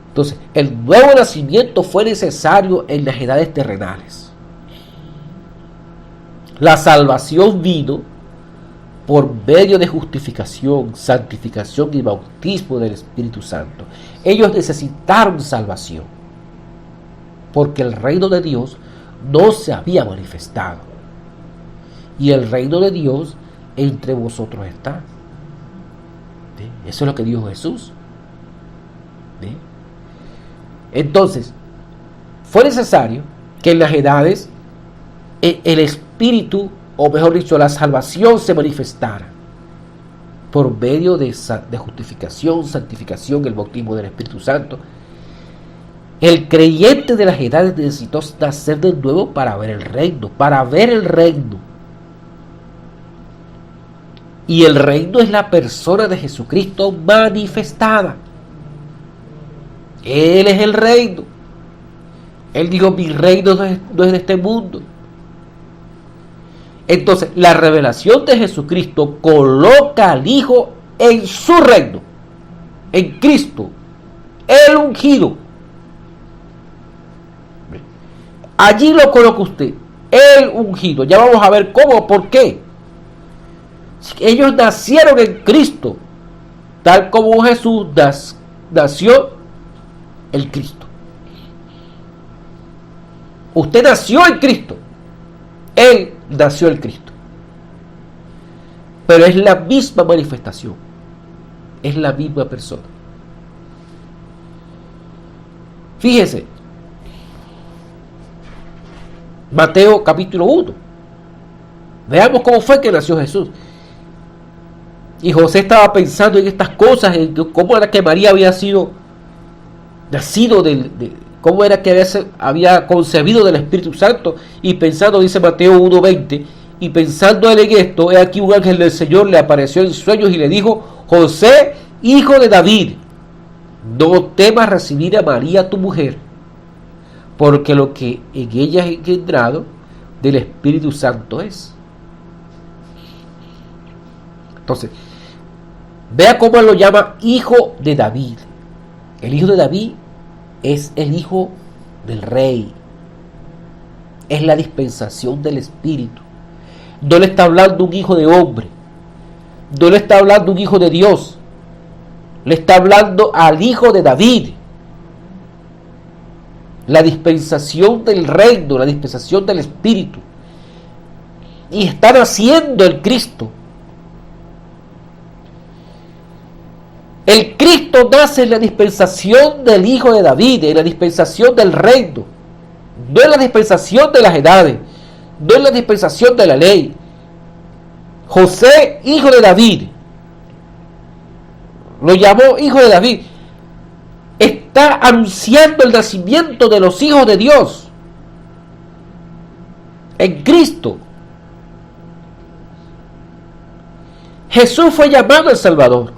Entonces, el nuevo nacimiento fue necesario en las edades terrenales. La salvación vino por medio de justificación, santificación y bautismo del Espíritu Santo. Ellos necesitaron salvación porque el reino de Dios no se había manifestado. Y el reino de Dios entre vosotros está. ¿Sí? Eso es lo que dijo Jesús. ¿Sí? Entonces, fue necesario que en las edades el Espíritu, o mejor dicho, la salvación se manifestara por medio de justificación, santificación, el bautismo del Espíritu Santo. El creyente de las edades necesitó nacer de nuevo para ver el reino, Y el reino es la persona de Jesucristo manifestada. Él es el reino. Él dijo: mi reino no es de este mundo. Entonces, la revelación de Jesucristo coloca al Hijo en su reino, en Cristo, el ungido. Allí lo coloca usted, el ungido. Ya vamos a ver cómo, por qué. Ellos nacieron en Cristo, tal como Jesús nació el Cristo. Usted nació en Cristo. Él nació el Cristo. Pero es la misma manifestación. Es la misma persona. Fíjese. Mateo capítulo 1. Veamos cómo fue que nació Jesús. Y José estaba pensando en estas cosas, en cómo era que María había sido nacido cómo era que había concebido del Espíritu Santo, y pensando, dice Mateo 1:20, y pensando él en esto, he aquí un ángel del Señor le apareció en sueños y le dijo: José, hijo de David, no temas recibir a María tu mujer, porque lo que en ella es engendrado del Espíritu Santo es. Entonces, vea cómo lo llama hijo de David. El hijo de David es el hijo del rey. Es la dispensación del Espíritu. No le está hablando un hijo de hombre. No le está hablando un hijo de Dios. Le está hablando al hijo de David. La dispensación del reino, la dispensación del Espíritu. Y está naciendo el Cristo. El Cristo nace en la dispensación del hijo de David, en la dispensación del reino. No en la dispensación de las edades, no en la dispensación de la ley. José, hijo de David, lo llamó hijo de David. Está anunciando el nacimiento de los hijos de Dios en Cristo. Jesús fue llamado el Salvador.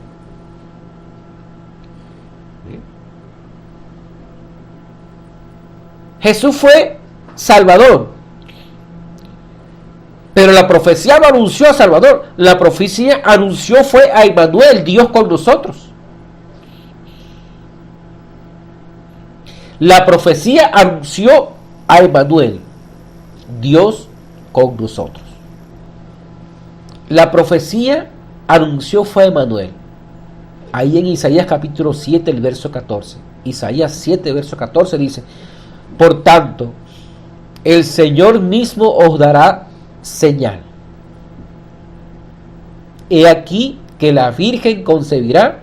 Jesús fue Salvador. Pero la profecía no anunció a Salvador. La profecía anunció fue a Emmanuel, Dios con nosotros. La profecía anunció a Emmanuel, Dios con nosotros. La profecía anunció fue a Emmanuel. Ahí en Isaías capítulo 7, el verso 14. Isaías 7, verso 14 dice: por tanto, el Señor mismo os dará señal. He aquí que la Virgen concebirá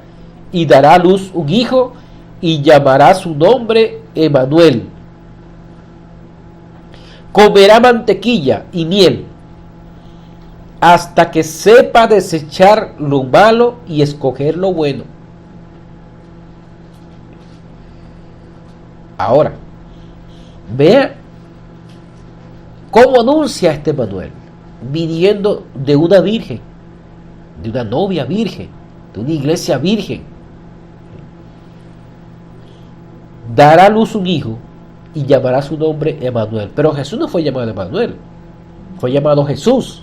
y dará a luz un hijo y llamará su nombre Emmanuel. Comerá mantequilla y miel hasta que sepa desechar lo malo y escoger lo bueno. Ahora, vea cómo anuncia este Emmanuel, viniendo de una virgen, de una novia virgen, de una iglesia virgen. Dará a luz un hijo y llamará su nombre Emmanuel. Pero Jesús no fue llamado Emmanuel, fue llamado Jesús.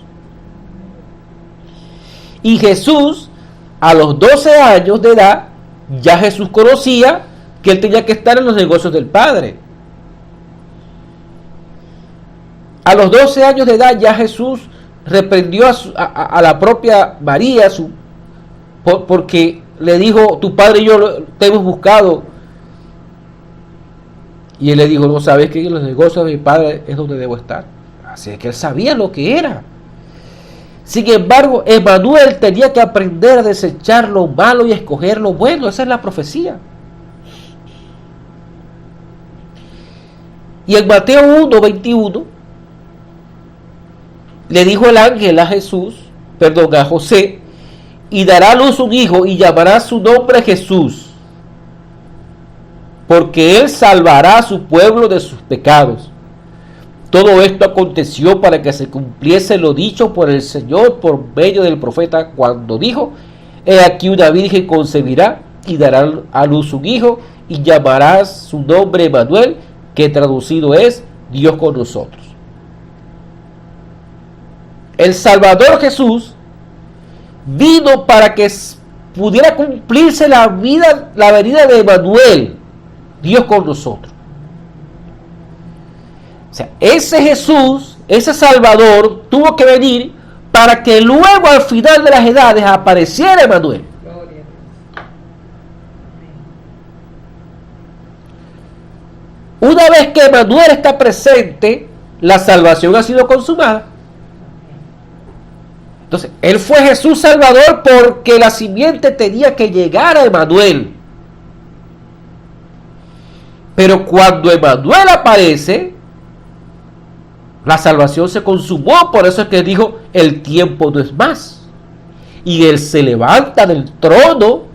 Y Jesús, a los 12 años de edad, ya Jesús conocía que él tenía que estar en los negocios del Padre. A los 12 años de edad ya Jesús reprendió a la propia María porque le dijo: tu padre y yo te hemos buscado. Y él le dijo: no sabes que en los negocios de mi padre es donde debo estar. Así que él sabía lo que era. Sin embargo, Emmanuel tenía que aprender a desechar lo malo y escoger lo bueno. Esa es la profecía. Y en Mateo 1:21 le dijo el ángel a José: y dará a luz un hijo y llamará su nombre Jesús, porque él salvará a su pueblo de sus pecados. Todo esto aconteció para que se cumpliese lo dicho por el Señor por medio del profeta, cuando dijo: he aquí una virgen concebirá y dará a luz un hijo y llamará su nombre Emmanuel, que traducido es Dios con nosotros. El Salvador Jesús vino para que pudiera cumplirse la venida de Emmanuel, Dios con nosotros. O sea, ese Jesús, ese Salvador, tuvo que venir para que luego al final de las edades apareciera Emmanuel. Una vez que Emmanuel está presente, la salvación ha sido consumada. Entonces, él fue Jesús Salvador porque la simiente tenía que llegar a Emmanuel. Pero cuando Emmanuel aparece, la salvación se consumó. Por eso es que dijo: el tiempo no es más. Y él se levanta del trono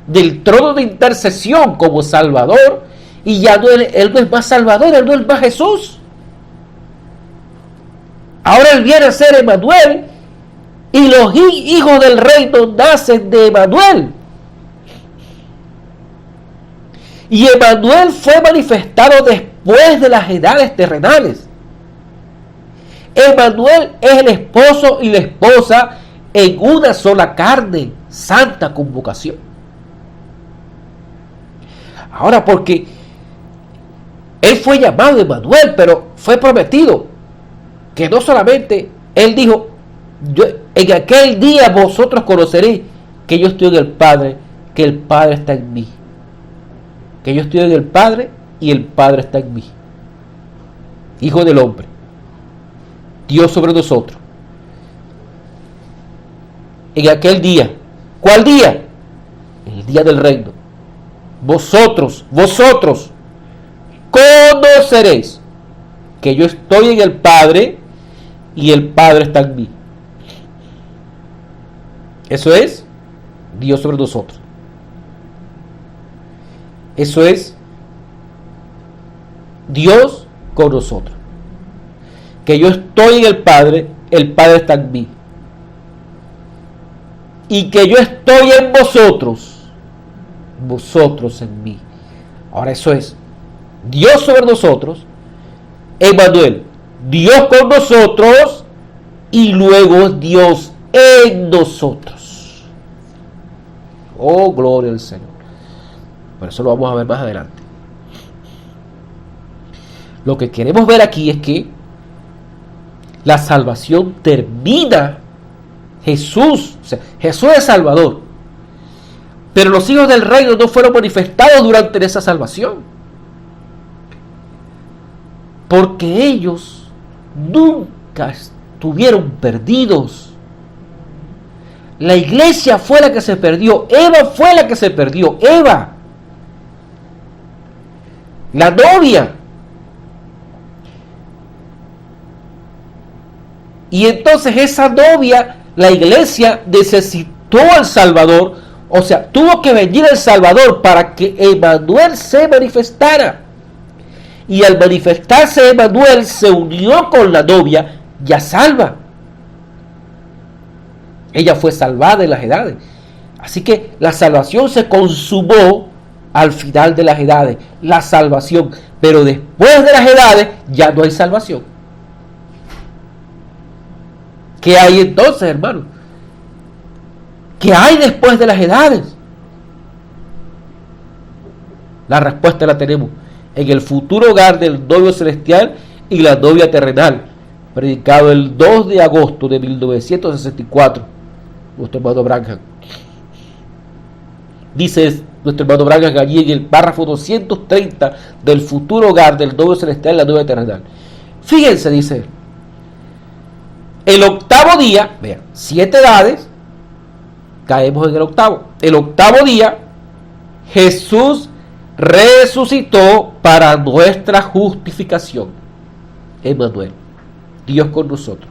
de intercesión como Salvador, y ya no, él no es más Salvador, él no es más Jesús. Ahora él viene a ser Emmanuel, y los hijos del reino nacen de Emmanuel. Y Emmanuel fue manifestado después de las edades terrenales. Emmanuel es el esposo y la esposa en una sola carne, santa convocación. Ahora, porque él fue llamado Emmanuel, pero fue prometido que no solamente él dijo, en aquel día vosotros conoceréis que yo estoy en el Padre, que el Padre está en mí. Que yo estoy en el Padre y el Padre está en mí. Hijo del hombre, Dios sobre nosotros. En aquel día, ¿cuál día? El día del reino. Vosotros conoceréis que yo estoy en el Padre y el Padre está en mí. Eso es Dios sobre nosotros. Eso es Dios con nosotros. Que yo estoy en el Padre está en mí. Y que yo estoy en vosotros en mí. Ahora eso es Dios sobre nosotros, Emmanuel, Dios con nosotros, y luego Dios en nosotros. Oh, gloria al Señor. Por eso lo vamos a ver más adelante. Lo que queremos ver aquí es que la salvación termina. Jesús es Salvador, pero los hijos del reino no fueron manifestados durante esa salvación, porque ellos nunca estuvieron perdidos. La iglesia fue la que se perdió. Eva fue la que se perdió. Eva, la novia. Y entonces esa novia, la iglesia, necesitó al Salvador. O sea, tuvo que venir el Salvador para que Emmanuel se manifestara. Y al manifestarse Emmanuel se unió con la novia ya salva. Ella fue salvada en las edades. Así que la salvación se consumó al final de las edades. La salvación. Pero después de las edades ya no hay salvación. ¿Qué hay entonces, hermano? ¿Qué hay después de las edades? La respuesta la tenemos en el futuro hogar del novio celestial y la novia terrenal, predicado el 2 de agosto de 1964, nuestro hermano Branham. Dice nuestro hermano Branham allí en el párrafo 230 del futuro hogar del novio celestial y la novia terrenal. Fíjense, dice él. El octavo día, vean, 7 edades, caemos en el octavo. El octavo día, Jesús resucitó para nuestra justificación. Emmanuel, Dios con nosotros.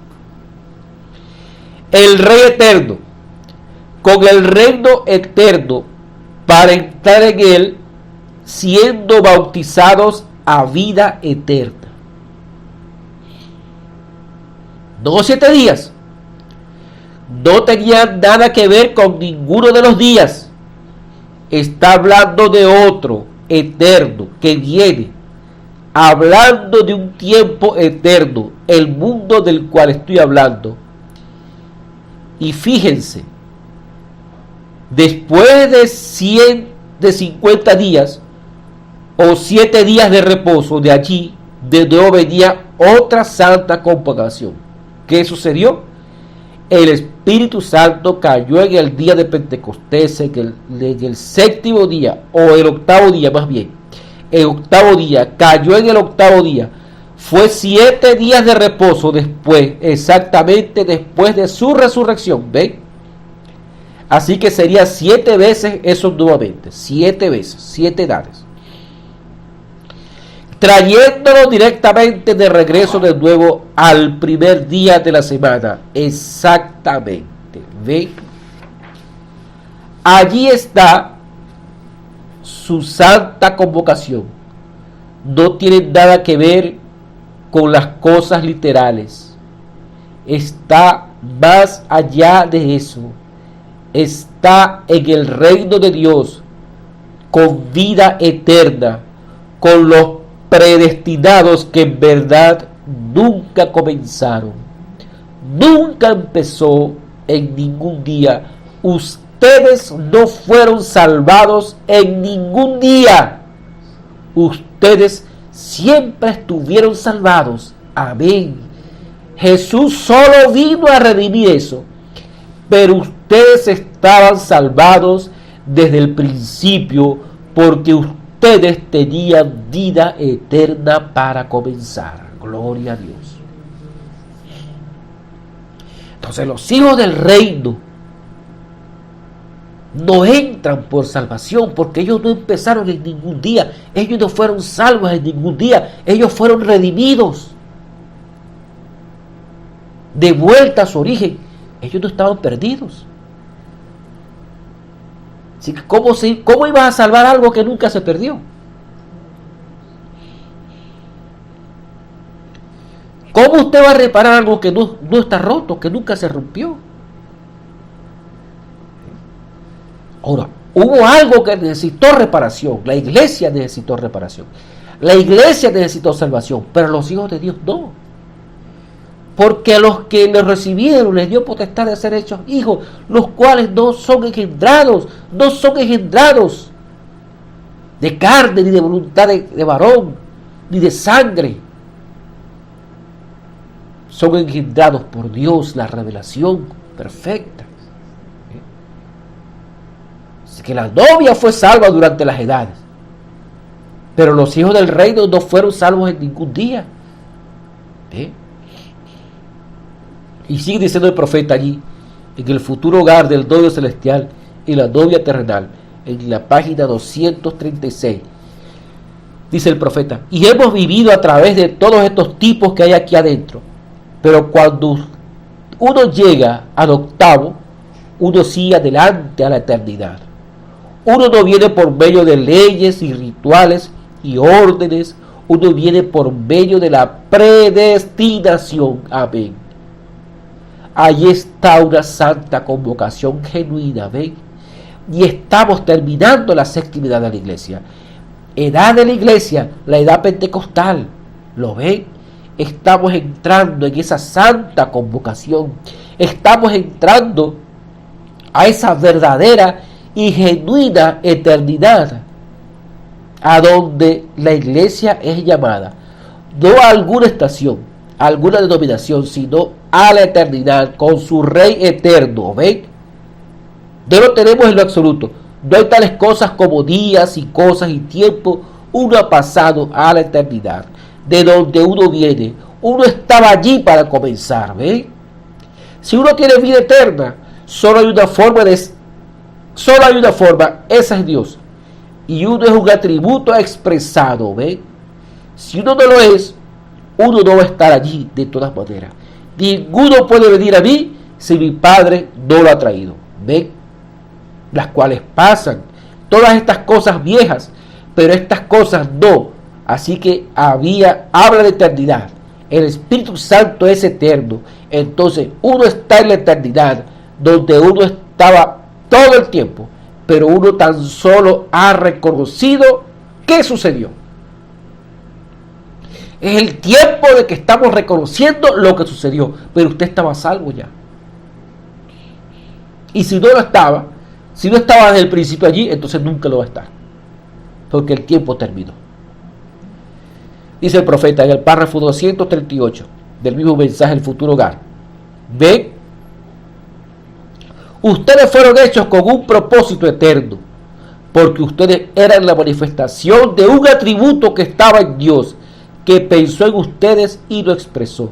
El Rey eterno, con el reino eterno, para entrar en él, siendo bautizados a vida eterna. No 7 días. No tenían nada que ver con ninguno de los días. Está hablando de otro eterno que viene. Hablando de un tiempo eterno. El mundo del cual estoy hablando. Y fíjense. Después de 150 días. O 7 días de reposo de allí. De nuevo venía otra santa convocación. ¿Qué sucedió? El Espíritu Santo cayó en el día de Pentecostés, en el séptimo día, o el octavo día más bien. El octavo día, cayó en el octavo día. Fue 7 días de reposo después, exactamente después de su resurrección. ¿Ven? Así que sería 7 veces eso nuevamente. 7 veces, 7 edades. Trayéndolo directamente de regreso de nuevo al primer día de la semana. Exactamente. ¿Ven? Allí está su santa convocación. No tiene nada que ver con las cosas literales. Está más allá de eso. Está en el reino de Dios. con vida eterna, con los predestinados que en verdad nunca comenzaron, nunca empezó en ningún día. Ustedes no fueron salvados en ningún día. Ustedes siempre estuvieron salvados. Amén. Jesús solo vino a redimir eso. Pero ustedes estaban salvados desde el principio porque ustedes tenían vida eterna para comenzar. Gloria a Dios. Entonces los hijos del reino no entran por salvación porque ellos no empezaron en ningún día. Ellos no fueron salvos en ningún día. Ellos fueron redimidos. De vuelta a su origen. Ellos no estaban perdidos. Así que ¿cómo ibas a salvar algo que nunca se perdió? ¿Cómo usted va a reparar algo que no está roto, que nunca se rompió? Ahora, hubo algo que necesitó reparación. La iglesia necesitó reparación. La iglesia necesitó salvación, pero los hijos de Dios no. Porque a los que le recibieron les dio potestad de ser hechos hijos, los cuales no son engendrados de carne, ni de voluntad de varón, ni de sangre. Son engendrados por Dios, la revelación perfecta. Así que la novia fue salva durante las edades, pero los hijos del reino no fueron salvos en ningún día. Y sigue diciendo el profeta allí, en el futuro hogar del novio celestial y la novia terrenal, en la página 236. Dice el profeta, y hemos vivido a través de todos estos tipos que hay aquí adentro. Pero cuando uno llega al octavo, uno sigue adelante a la eternidad. Uno no viene por medio de leyes y rituales y órdenes. Uno viene por medio de la predestinación. Amén. Ahí está una santa convocación genuina, ¿ven? Y estamos terminando la séptima edad de la iglesia. Edad de la iglesia, la edad pentecostal. ¿Lo ven? Estamos entrando en esa santa convocación. Estamos entrando a esa verdadera y genuina eternidad, a donde la iglesia es llamada, no a alguna estación, a alguna denominación, sino a la eternidad con su Rey eterno. ¿Ven? No lo tenemos en lo absoluto. No hay tales cosas como días y cosas y tiempo. Uno ha pasado a la eternidad, de donde uno viene. Uno estaba allí para comenzar. ¿Ven? Si uno tiene vida eterna, solo hay una forma, esa es Dios. Y uno es un atributo expresado. ¿Ven? Si uno no lo es, uno no va a estar allí de todas maneras. Ninguno puede venir a mí si mi Padre no lo ha traído. ¿Ven? Las cuales pasan. Todas estas cosas viejas, pero estas cosas no. Así que habla de eternidad. El Espíritu Santo es eterno. Entonces uno está en la eternidad, donde uno estaba todo el tiempo, pero uno tan solo ha reconocido qué sucedió. Es el tiempo de que estamos reconociendo lo que sucedió, pero usted estaba salvo ya. Y si no estaba desde el principio allí, entonces nunca lo va a estar, porque el tiempo terminó. Dice el profeta en el párrafo 238 del mismo mensaje El futuro hogar. ¿Ven? Ustedes fueron hechos con un propósito eterno, porque ustedes eran la manifestación de un atributo que estaba en Dios, que pensó en ustedes y lo expresó.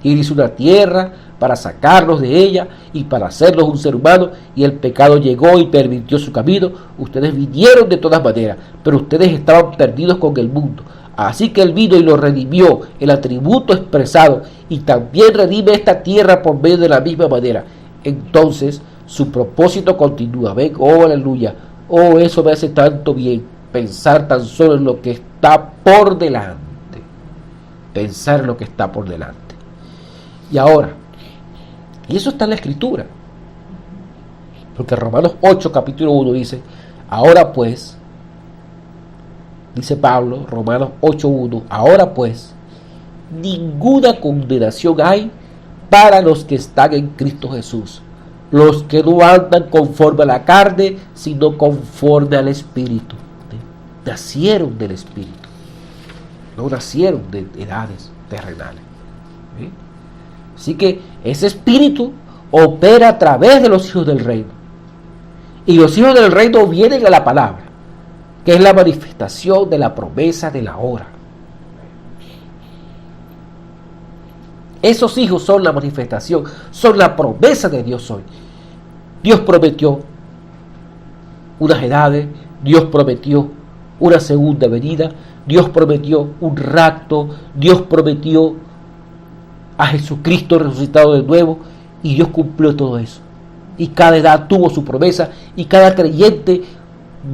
Y hizo una tierra para sacarlos de ella y para hacerlos un ser humano, y el pecado llegó y permitió su camino. Ustedes vinieron de todas maneras, pero ustedes estaban perdidos con el mundo. Así que Él vino y lo redimió, el atributo expresado, y también redime esta tierra por medio de la misma manera. Entonces su propósito continúa. Ven, oh aleluya, oh eso me hace tanto bien, pensar tan solo en lo que está por delante. Pensar en lo que está por delante. Y ahora, y eso está en la Escritura, porque Romanos 8 capítulo 1 dice, Ahora pues, dice Pablo, Romanos 8:1, ahora pues, ninguna condenación hay para los que están en Cristo Jesús, los que no andan conforme a la carne, sino conforme al Espíritu. Nacieron del Espíritu, no nacieron de edades terrenales. ¿Sí? Así que ese Espíritu opera a través de los hijos del reino. Y los hijos del reino vienen a la palabra, que es la manifestación de la promesa de la hora. Esos hijos son la manifestación, son la promesa de Dios hoy. Dios prometió unas edades, Dios prometió una segunda venida, Dios prometió un rapto, Dios prometió a Jesucristo resucitado de nuevo, y Dios cumplió todo eso. Y cada edad tuvo su promesa, y cada creyente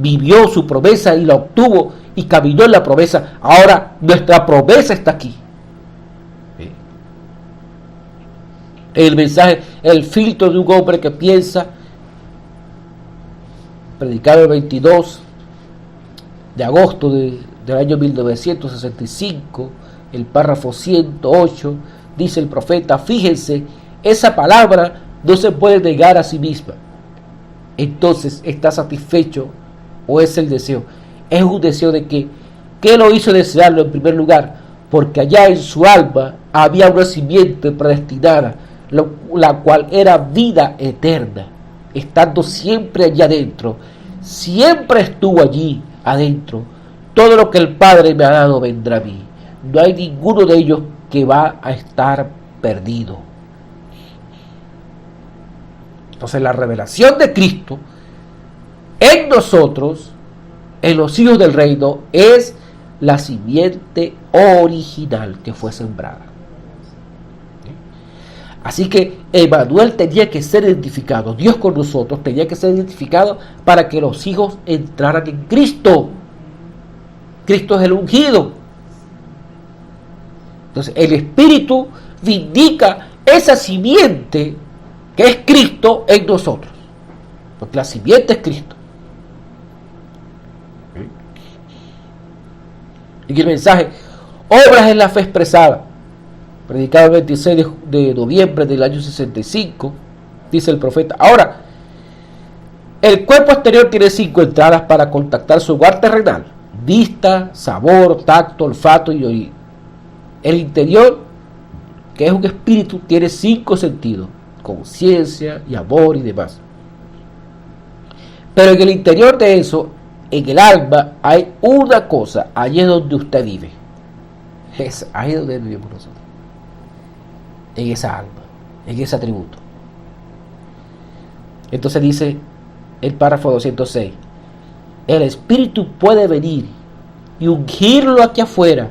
vivió su promesa y la obtuvo y caminó en la promesa. Ahora nuestra promesa está aquí. El mensaje, el filtro de un hombre que piensa, predicado el 22 de agosto del año 1965, el párrafo 108, dice el profeta, fíjense, esa palabra no se puede negar a sí misma. Entonces, ¿está satisfecho o es el deseo? Es un deseo de que, ¿qué lo hizo desearlo en primer lugar? Porque allá en su alma había una simiente predestinada, la cual era vida eterna, estando siempre allá adentro. Siempre estuvo allí adentro. Todo lo que el Padre me ha dado vendrá a mí. No hay ninguno de ellos que va a estar perdido. Entonces la revelación de Cristo en nosotros, en los hijos del reino, es la simiente original que fue sembrada. Así que Emmanuel tenía que ser identificado, Dios con nosotros tenía que ser identificado para que los hijos entraran en Cristo. Cristo es el ungido. Entonces el Espíritu vindica esa simiente que es Cristo en nosotros, porque la simiente es Cristo. Y el mensaje, obras en la fe expresada, predicado el 26 de noviembre del año 65, dice el profeta. Ahora, el cuerpo exterior tiene 5 entradas para contactar su hogar terrenal: vista, sabor, tacto, olfato y oído. El interior, que es un espíritu, tiene 5 sentidos: conciencia y amor y demás. Pero en el interior de eso, en el alma, hay una cosa, allí es donde usted vive. Es ahí donde vivimos nosotros. En esa alma, en ese atributo. Entonces dice el párrafo 206, el Espíritu puede venir y ungirlo aquí afuera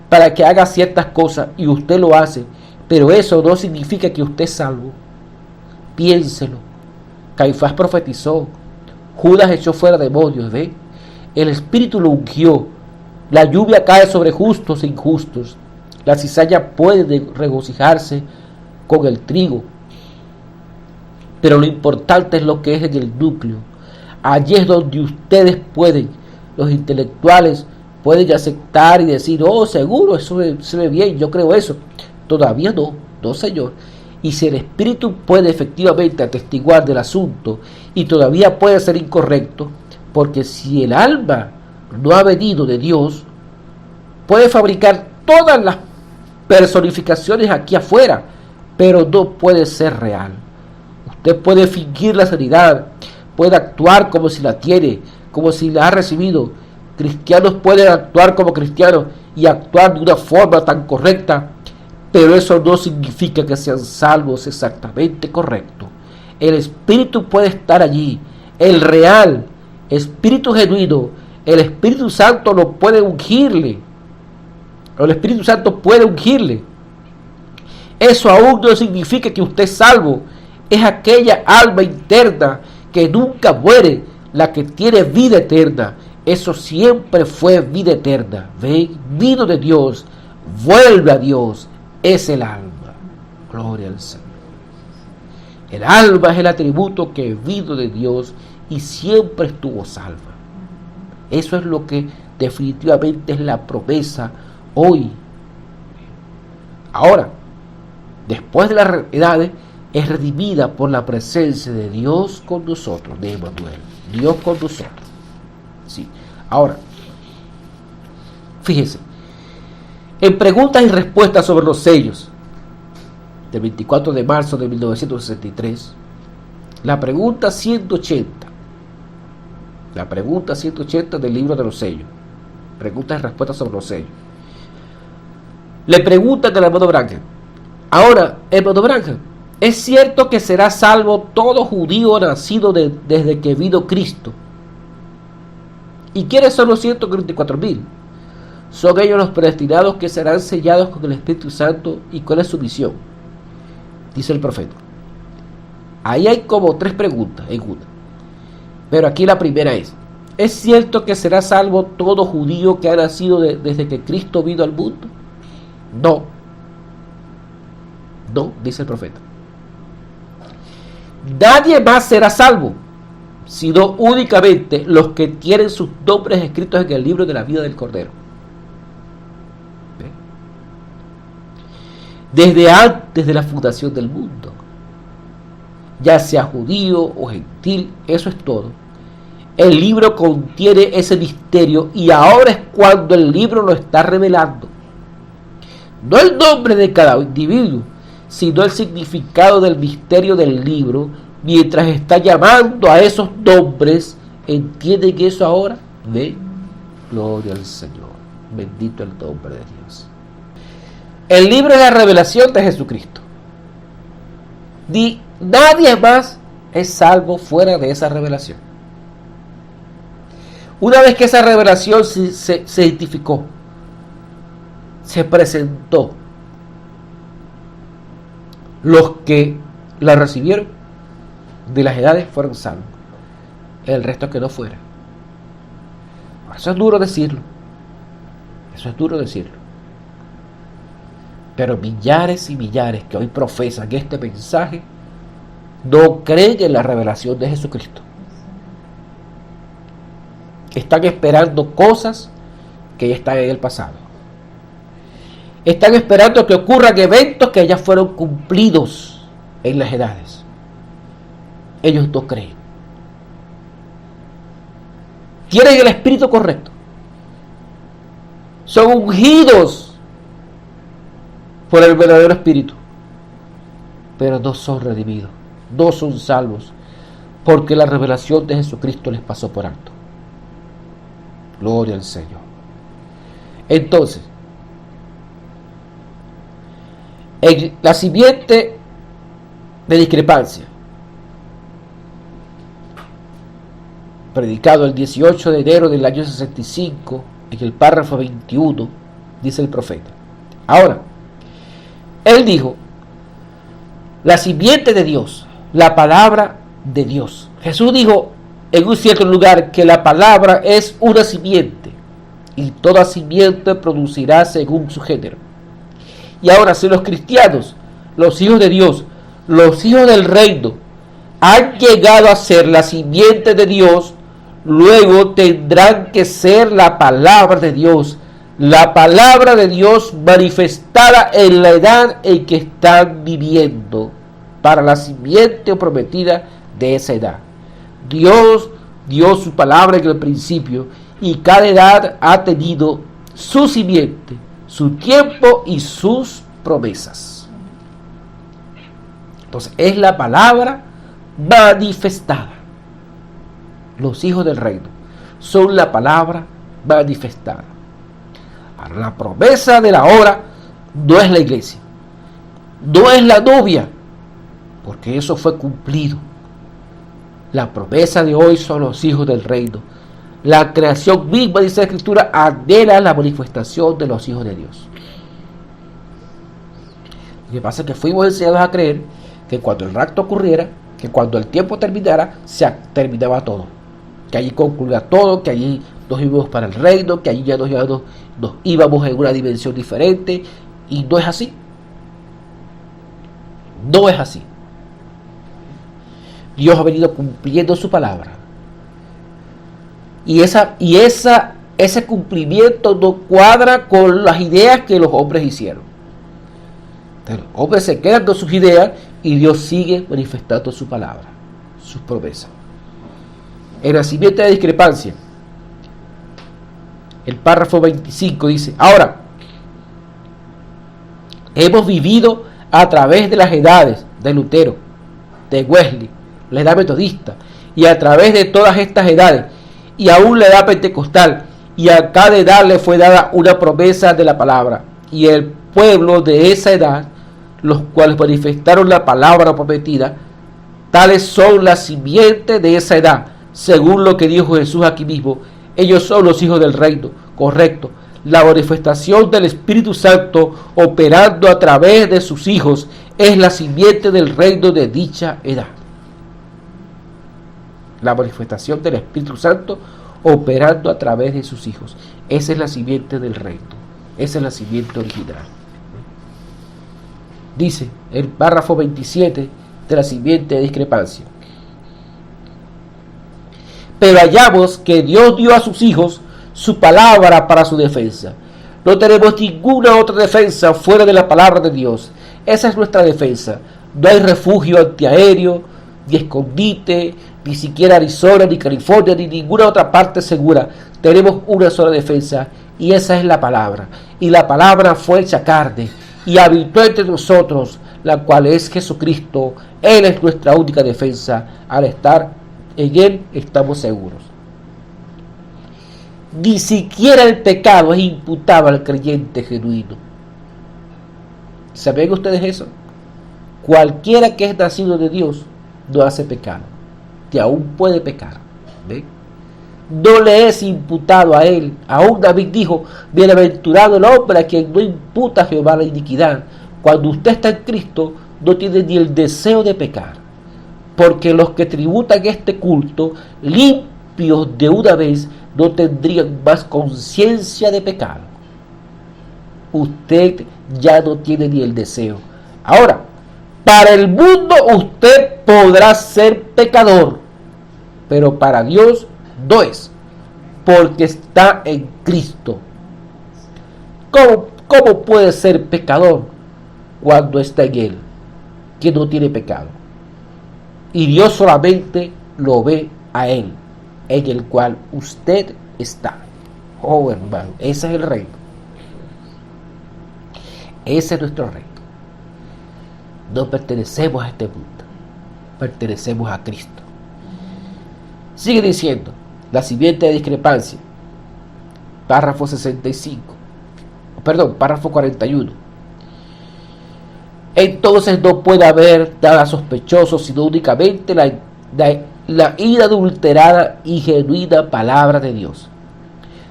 para que haga ciertas cosas y usted lo hace, pero eso no significa que usted es salvo. Piénselo. Caifás profetizó, Judas echó fuera demonios, ¿ve? El Espíritu lo ungió. La lluvia cae sobre justos e injustos. La cizaña puede regocijarse con el trigo. Pero lo importante es lo que es en el núcleo. Allí es donde ustedes pueden, los intelectuales, pueden aceptar y decir, oh, seguro, eso se ve bien, yo creo eso. Todavía no, Señor. Y si el Espíritu puede efectivamente atestiguar del asunto y todavía puede ser incorrecto, porque si el alma no ha venido de Dios, puede fabricar todas las personificaciones aquí afuera, pero no puede ser real. Usted puede fingir la sanidad, puede actuar como si la tiene, como si la ha recibido. Cristianos pueden actuar como cristianos y actuar de una forma tan correcta, pero eso no significa que sean salvos exactamente correcto. El Espíritu puede estar allí, el real Espíritu genuino, el Espíritu Santo lo puede ungirle. El Espíritu Santo puede ungirle. Eso aún no significa que usted es salvo. Es aquella alma interna que nunca muere, la que tiene vida eterna. Eso siempre fue vida eterna. ¿Ven? Vino de Dios, vuelve a Dios. Es el alma. Gloria al Señor. El alma es el atributo que vino de Dios y siempre estuvo salva. Eso es lo que definitivamente es la promesa hoy. Ahora, después de las edades, es redimida por la presencia de Dios con nosotros, de Emmanuel. Dios con nosotros. Sí. Ahora, fíjese, en preguntas y respuestas sobre los sellos del 24 de marzo de 1963, la pregunta 180 del libro de los sellos, preguntas y respuestas sobre los sellos, le preguntan al hermano Branham: ahora, hermano Branham, ¿es cierto que será salvo todo judío nacido desde que vino Cristo? ¿Y quiénes son los 144,000? Son ellos los predestinados que serán sellados con el Espíritu Santo. ¿Y cuál es su misión? Dice el profeta. Ahí hay como 3 preguntas en una. Pero aquí la primera ¿es cierto que será salvo todo judío que ha nacido desde que Cristo vino al mundo? No. No, dice el profeta. Nadie más será salvo, sino únicamente los que tienen sus nombres escritos en el libro de la vida del Cordero. Desde antes de la fundación del mundo, ya sea judío o gentil, eso es todo. El libro contiene ese misterio y ahora es cuando el libro lo está revelando. No el nombre de cada individuo, sino el significado del misterio del libro. Mientras está llamando a esos nombres, ¿entienden eso ahora? ¿Ven? Gloria al Señor. Bendito el nombre de Dios. El libro es la revelación de Jesucristo. Nadie más es salvo fuera de esa revelación. Una vez que esa revelación se identificó, se presentó, los que la recibieron de las edades fueron salvos. El resto que no fuera. Eso es duro decirlo. Eso es duro decirlo. Pero millares y millares que hoy profesan este mensaje no creen en la revelación de Jesucristo. Están esperando cosas que ya están en el pasado. Están esperando que ocurran eventos que ya fueron cumplidos en las edades. Ellos no creen. Tienen el espíritu correcto. Son ungidos por el verdadero espíritu. Pero no son redimidos. No son salvos. Porque la revelación de Jesucristo les pasó por alto. Gloria al Señor. Entonces, la simiente de discrepancia, predicado el 18 de enero del año 65, en el párrafo 21, dice el profeta. Ahora, él dijo, la simiente de Dios, la palabra de Dios. Jesús dijo en un cierto lugar que la palabra es una simiente y toda simiente producirá según su género. Y ahora, si los cristianos, los hijos de Dios, los hijos del reino, han llegado a ser la simiente de Dios, luego tendrán que ser la palabra de Dios, la palabra de Dios manifestada en la edad en que están viviendo, para la simiente prometida de esa edad. Dios dio su palabra en el principio y cada edad ha tenido su simiente, su tiempo y sus promesas. Entonces es la palabra manifestada. Los hijos del reino son la palabra manifestada. Ahora, la promesa de la hora no es la iglesia, no es la novia, porque eso fue cumplido. La promesa de hoy son los hijos del reino. La creación misma, dice la Escritura, anhela la manifestación de los hijos de Dios. Lo que pasa es que fuimos enseñados a creer que cuando el rapto ocurriera, que cuando el tiempo terminara, se terminaba todo. Que allí concluía todo, que allí nos íbamos para el reino, que allí ya nos íbamos en una dimensión diferente. Y no es así. No es así. Dios ha venido cumpliendo su palabra. Y ese cumplimiento no cuadra con las ideas que los hombres hicieron. Entonces, los hombres se quedan con sus ideas y Dios sigue manifestando su palabra, sus promesas. El nacimiento de discrepancia. El párrafo 25 dice: ahora, hemos vivido a través de las edades de Lutero, de Wesley, la edad metodista, y a través de todas estas edades, y aún la edad pentecostal, y a cada edad le fue dada una promesa de la palabra, y el pueblo de esa edad, los cuales manifestaron la palabra prometida, tales son la simiente de esa edad, según lo que dijo Jesús aquí mismo: ellos son los hijos del reino. Correcto. La manifestación del Espíritu Santo operando a través de sus hijos es la simiente del reino de dicha edad. La manifestación del Espíritu Santo operando a través de sus hijos. Esa es la simiente del reino. Esa es la simiente original. Dice el párrafo 27 de la simiente de discrepancia: pero hallamos que Dios dio a sus hijos su palabra para su defensa. No tenemos ninguna otra defensa fuera de la palabra de Dios. Esa es nuestra defensa. No hay refugio antiaéreo, ni escondite, ni siquiera Arizona, ni California, ni ninguna otra parte segura. Tenemos una sola defensa, y esa es la palabra. Y la palabra fue hecha carne y habitó entre nosotros, la cual es Jesucristo. Él es nuestra única defensa. Al estar en Él estamos seguros. Ni siquiera el pecado es imputado al creyente genuino. ¿Saben ustedes eso? Cualquiera que es nacido de Dios no hace pecado, que aún puede pecar. ¿Ven? No le es imputado a él. Aún David dijo: bienaventurado el hombre a quien no imputa a Jehová la iniquidad. Cuando usted está en Cristo, no tiene ni el deseo de pecar, porque los que tributan este culto, limpios de una vez, no tendrían más conciencia de pecado. Usted ya no tiene ni el deseo. Ahora, para el mundo usted podrá ser pecador, pero para Dios no es, porque está en Cristo. ¿Cómo puede ser pecador cuando está en Él, que no tiene pecado? Y Dios solamente lo ve a Él, en el cual usted está. Oh, hermano, ese es el reino. Ese es nuestro reino. No pertenecemos a este mundo, pertenecemos a Cristo. Sigue diciendo la siguiente de discrepancia, párrafo 41. Entonces no puede haber nada sospechoso, sino únicamente la inadulterada y genuina palabra de Dios.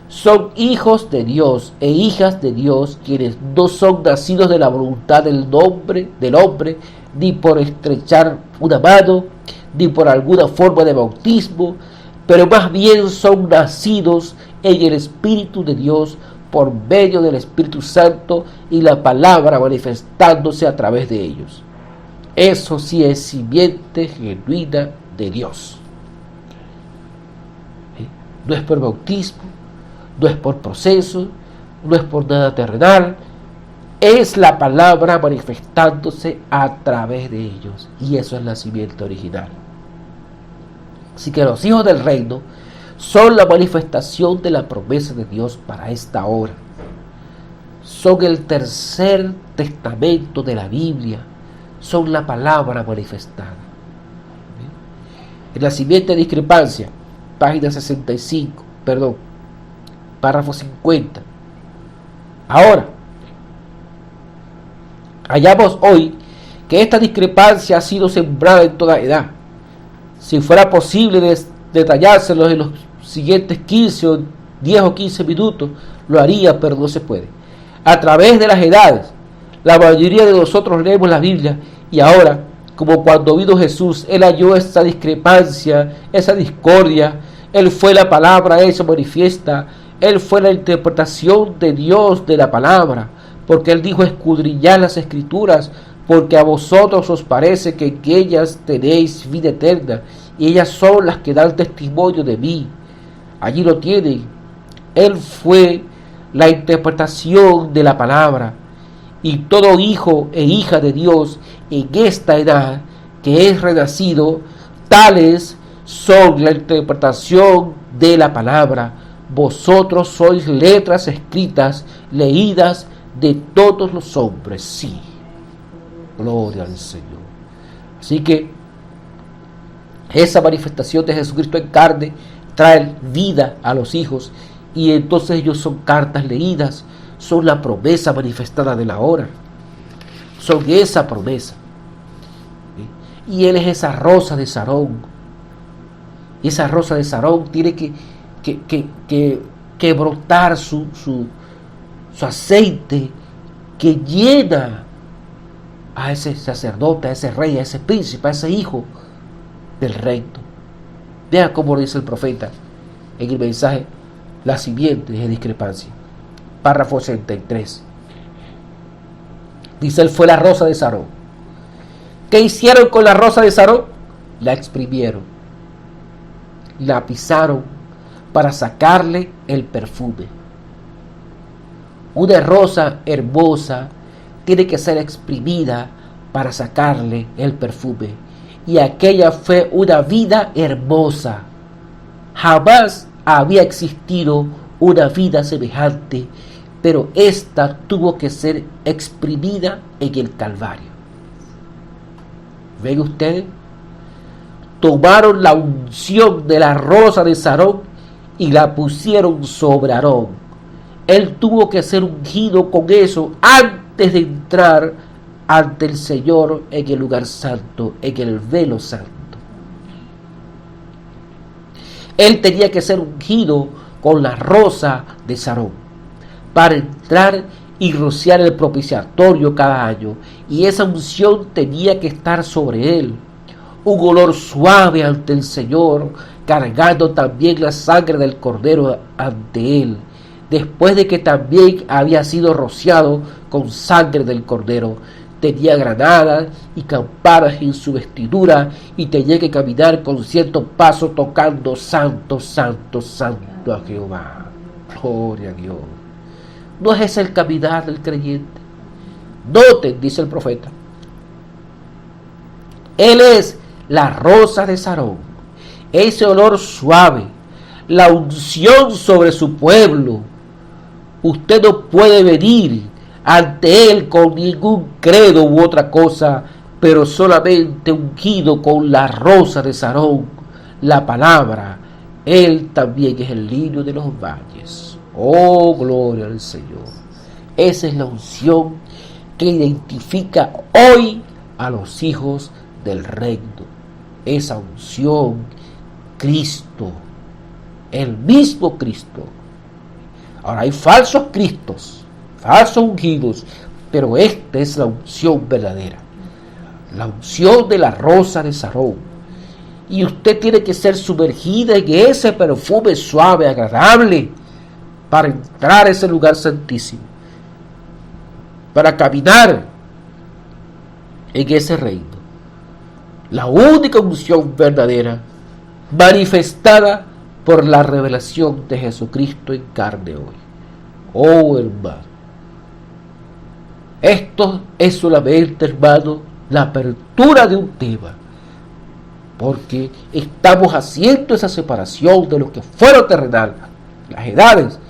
Son hijos de Dios e hijas de Dios quienes no son nacidos de la voluntad del hombre, ni por estrechar una mano, ni por alguna forma de bautismo, pero más bien son nacidos en el Espíritu de Dios por medio del Espíritu Santo y la palabra manifestándose a través de ellos. Eso sí es simiente genuina de Dios. No es por bautismo, no es por proceso, no es por nada terrenal, es la palabra manifestándose a través de ellos, y eso es la simiente original. Así que los hijos del reino son la manifestación de la promesa de Dios para esta hora. Son el tercer testamento de la Biblia, son la palabra manifestada. En la siguiente discrepancia, página 65, párrafo 50. Ahora, hallamos hoy que esta discrepancia ha sido sembrada en toda edad. Si fuera posible detallárselo en los siguientes 10 o 15 minutos, lo haría, pero no se puede. A través de las edades, la mayoría de nosotros leemos la Biblia y ahora, como cuando vino Jesús, Él halló esa discrepancia, esa discordia. Él fue la palabra hecha manifiesta. Él fue la interpretación de Dios de la palabra, porque Él dijo escudriñar las Escrituras, porque a vosotros os parece que en ellas tenéis vida eterna, y ellas son las que dan testimonio de mí. Allí lo tienen. Él fue la interpretación de la palabra, y todo hijo e hija de Dios en esta edad que es renacido, tales son la interpretación de la palabra. Vosotros sois letras escritas, leídas de todos los hombres. Sí, gloria al Señor. Así que esa manifestación de Jesucristo en carne trae vida a los hijos, y entonces ellos son cartas leídas, son la promesa manifestada de la hora, son esa promesa. Y Él es esa rosa de Sarón. Y esa rosa de Sarón tiene que brotar su aceite, que llena a ese sacerdote, a ese rey, a ese príncipe, a ese hijo del reino. Vean cómo dice el profeta en el mensaje La simiente de discrepancia, párrafo 63. Dice: Él fue la rosa de Sarón. ¿Qué hicieron con la rosa de Sarón? La exprimieron, la pisaron para sacarle el perfume. Una rosa hermosa tiene que ser exprimida para sacarle el perfume. Y aquella fue una vida hermosa. Jamás había existido una vida semejante, pero esta tuvo que ser exprimida en el Calvario. ¿Ven ustedes? Tomaron la unción de la rosa de Sarón y la pusieron sobre Aarón. Él tuvo que ser ungido con eso antes de entrar ante el Señor en el lugar santo, en el velo santo. Él tenía que ser ungido con la rosa de Sarón para entrar y rociar el propiciatorio cada año, y esa unción tenía que estar sobre él, un olor suave ante el Señor, cargando también la sangre del Cordero ante él, después de que también había sido rociado con sangre del Cordero. Tenía granadas y campanas en su vestidura, y tenía que caminar con cierto paso tocando: santo, santo, santo a Jehová. Gloria a Dios. ¿No es ese el caminar del creyente? Noten, dice el profeta, Él es la rosa de Sarón, ese olor suave, la unción sobre su pueblo. Usted no puede venir ante Él con ningún credo u otra cosa, pero solamente ungido con la rosa de Sarón, la palabra. Él también es el lirio de los valles. Oh, gloria al Señor. Esa es la unción que identifica hoy a los hijos del reino. Esa unción, Cristo, el mismo Cristo. Ahora hay falsos cristos, falsos ungidos, pero esta es la unción verdadera, la unción de la rosa de Sarón. Y usted tiene que ser sumergida en ese perfume suave, agradable, para entrar a ese lugar santísimo, para caminar en ese reino. La única unción verdadera, manifestada por la revelación de Jesucristo en carne hoy. Oh, hermano, esto es solamente, hermano, la apertura de un tema, porque estamos haciendo esa separación de lo que fue lo terrenal, las edades,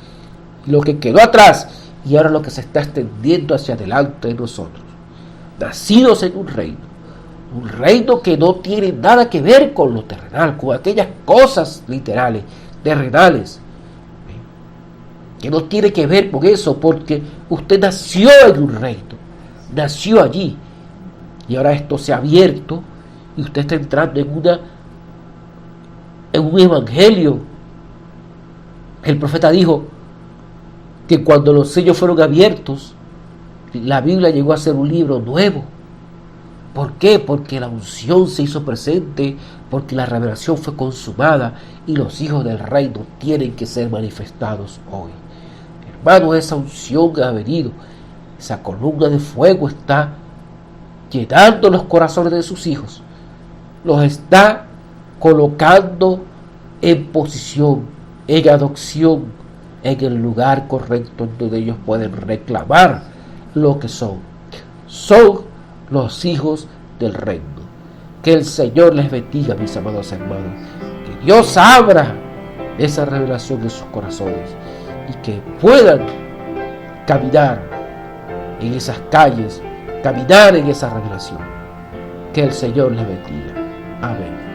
lo que quedó atrás, y ahora lo que se está extendiendo hacia adelante en nosotros, nacidos en un reino que no tiene nada que ver con lo terrenal, con aquellas cosas literales, terrenales, que no tiene que ver con eso, porque usted nació en un reino, nació allí, y ahora esto se ha abierto, y usted está entrando en un evangelio. El profeta dijo que cuando los sellos fueron abiertos, la Biblia llegó a ser un libro nuevo. ¿Por qué? Porque la unción se hizo presente, porque la revelación fue consumada, y los hijos del reino tienen que ser manifestados hoy. Hermano, esa unción ha venido, esa columna de fuego está llenando los corazones de sus hijos, los está colocando en posición, en adopción, en el lugar correcto en donde ellos pueden reclamar lo que son. Son los hijos del reino. Que el Señor les bendiga, mis amados hermanos. Que Dios abra esa revelación en sus corazones y que puedan caminar en esas calles, caminar en esa revelación. Que el Señor les bendiga. Amén.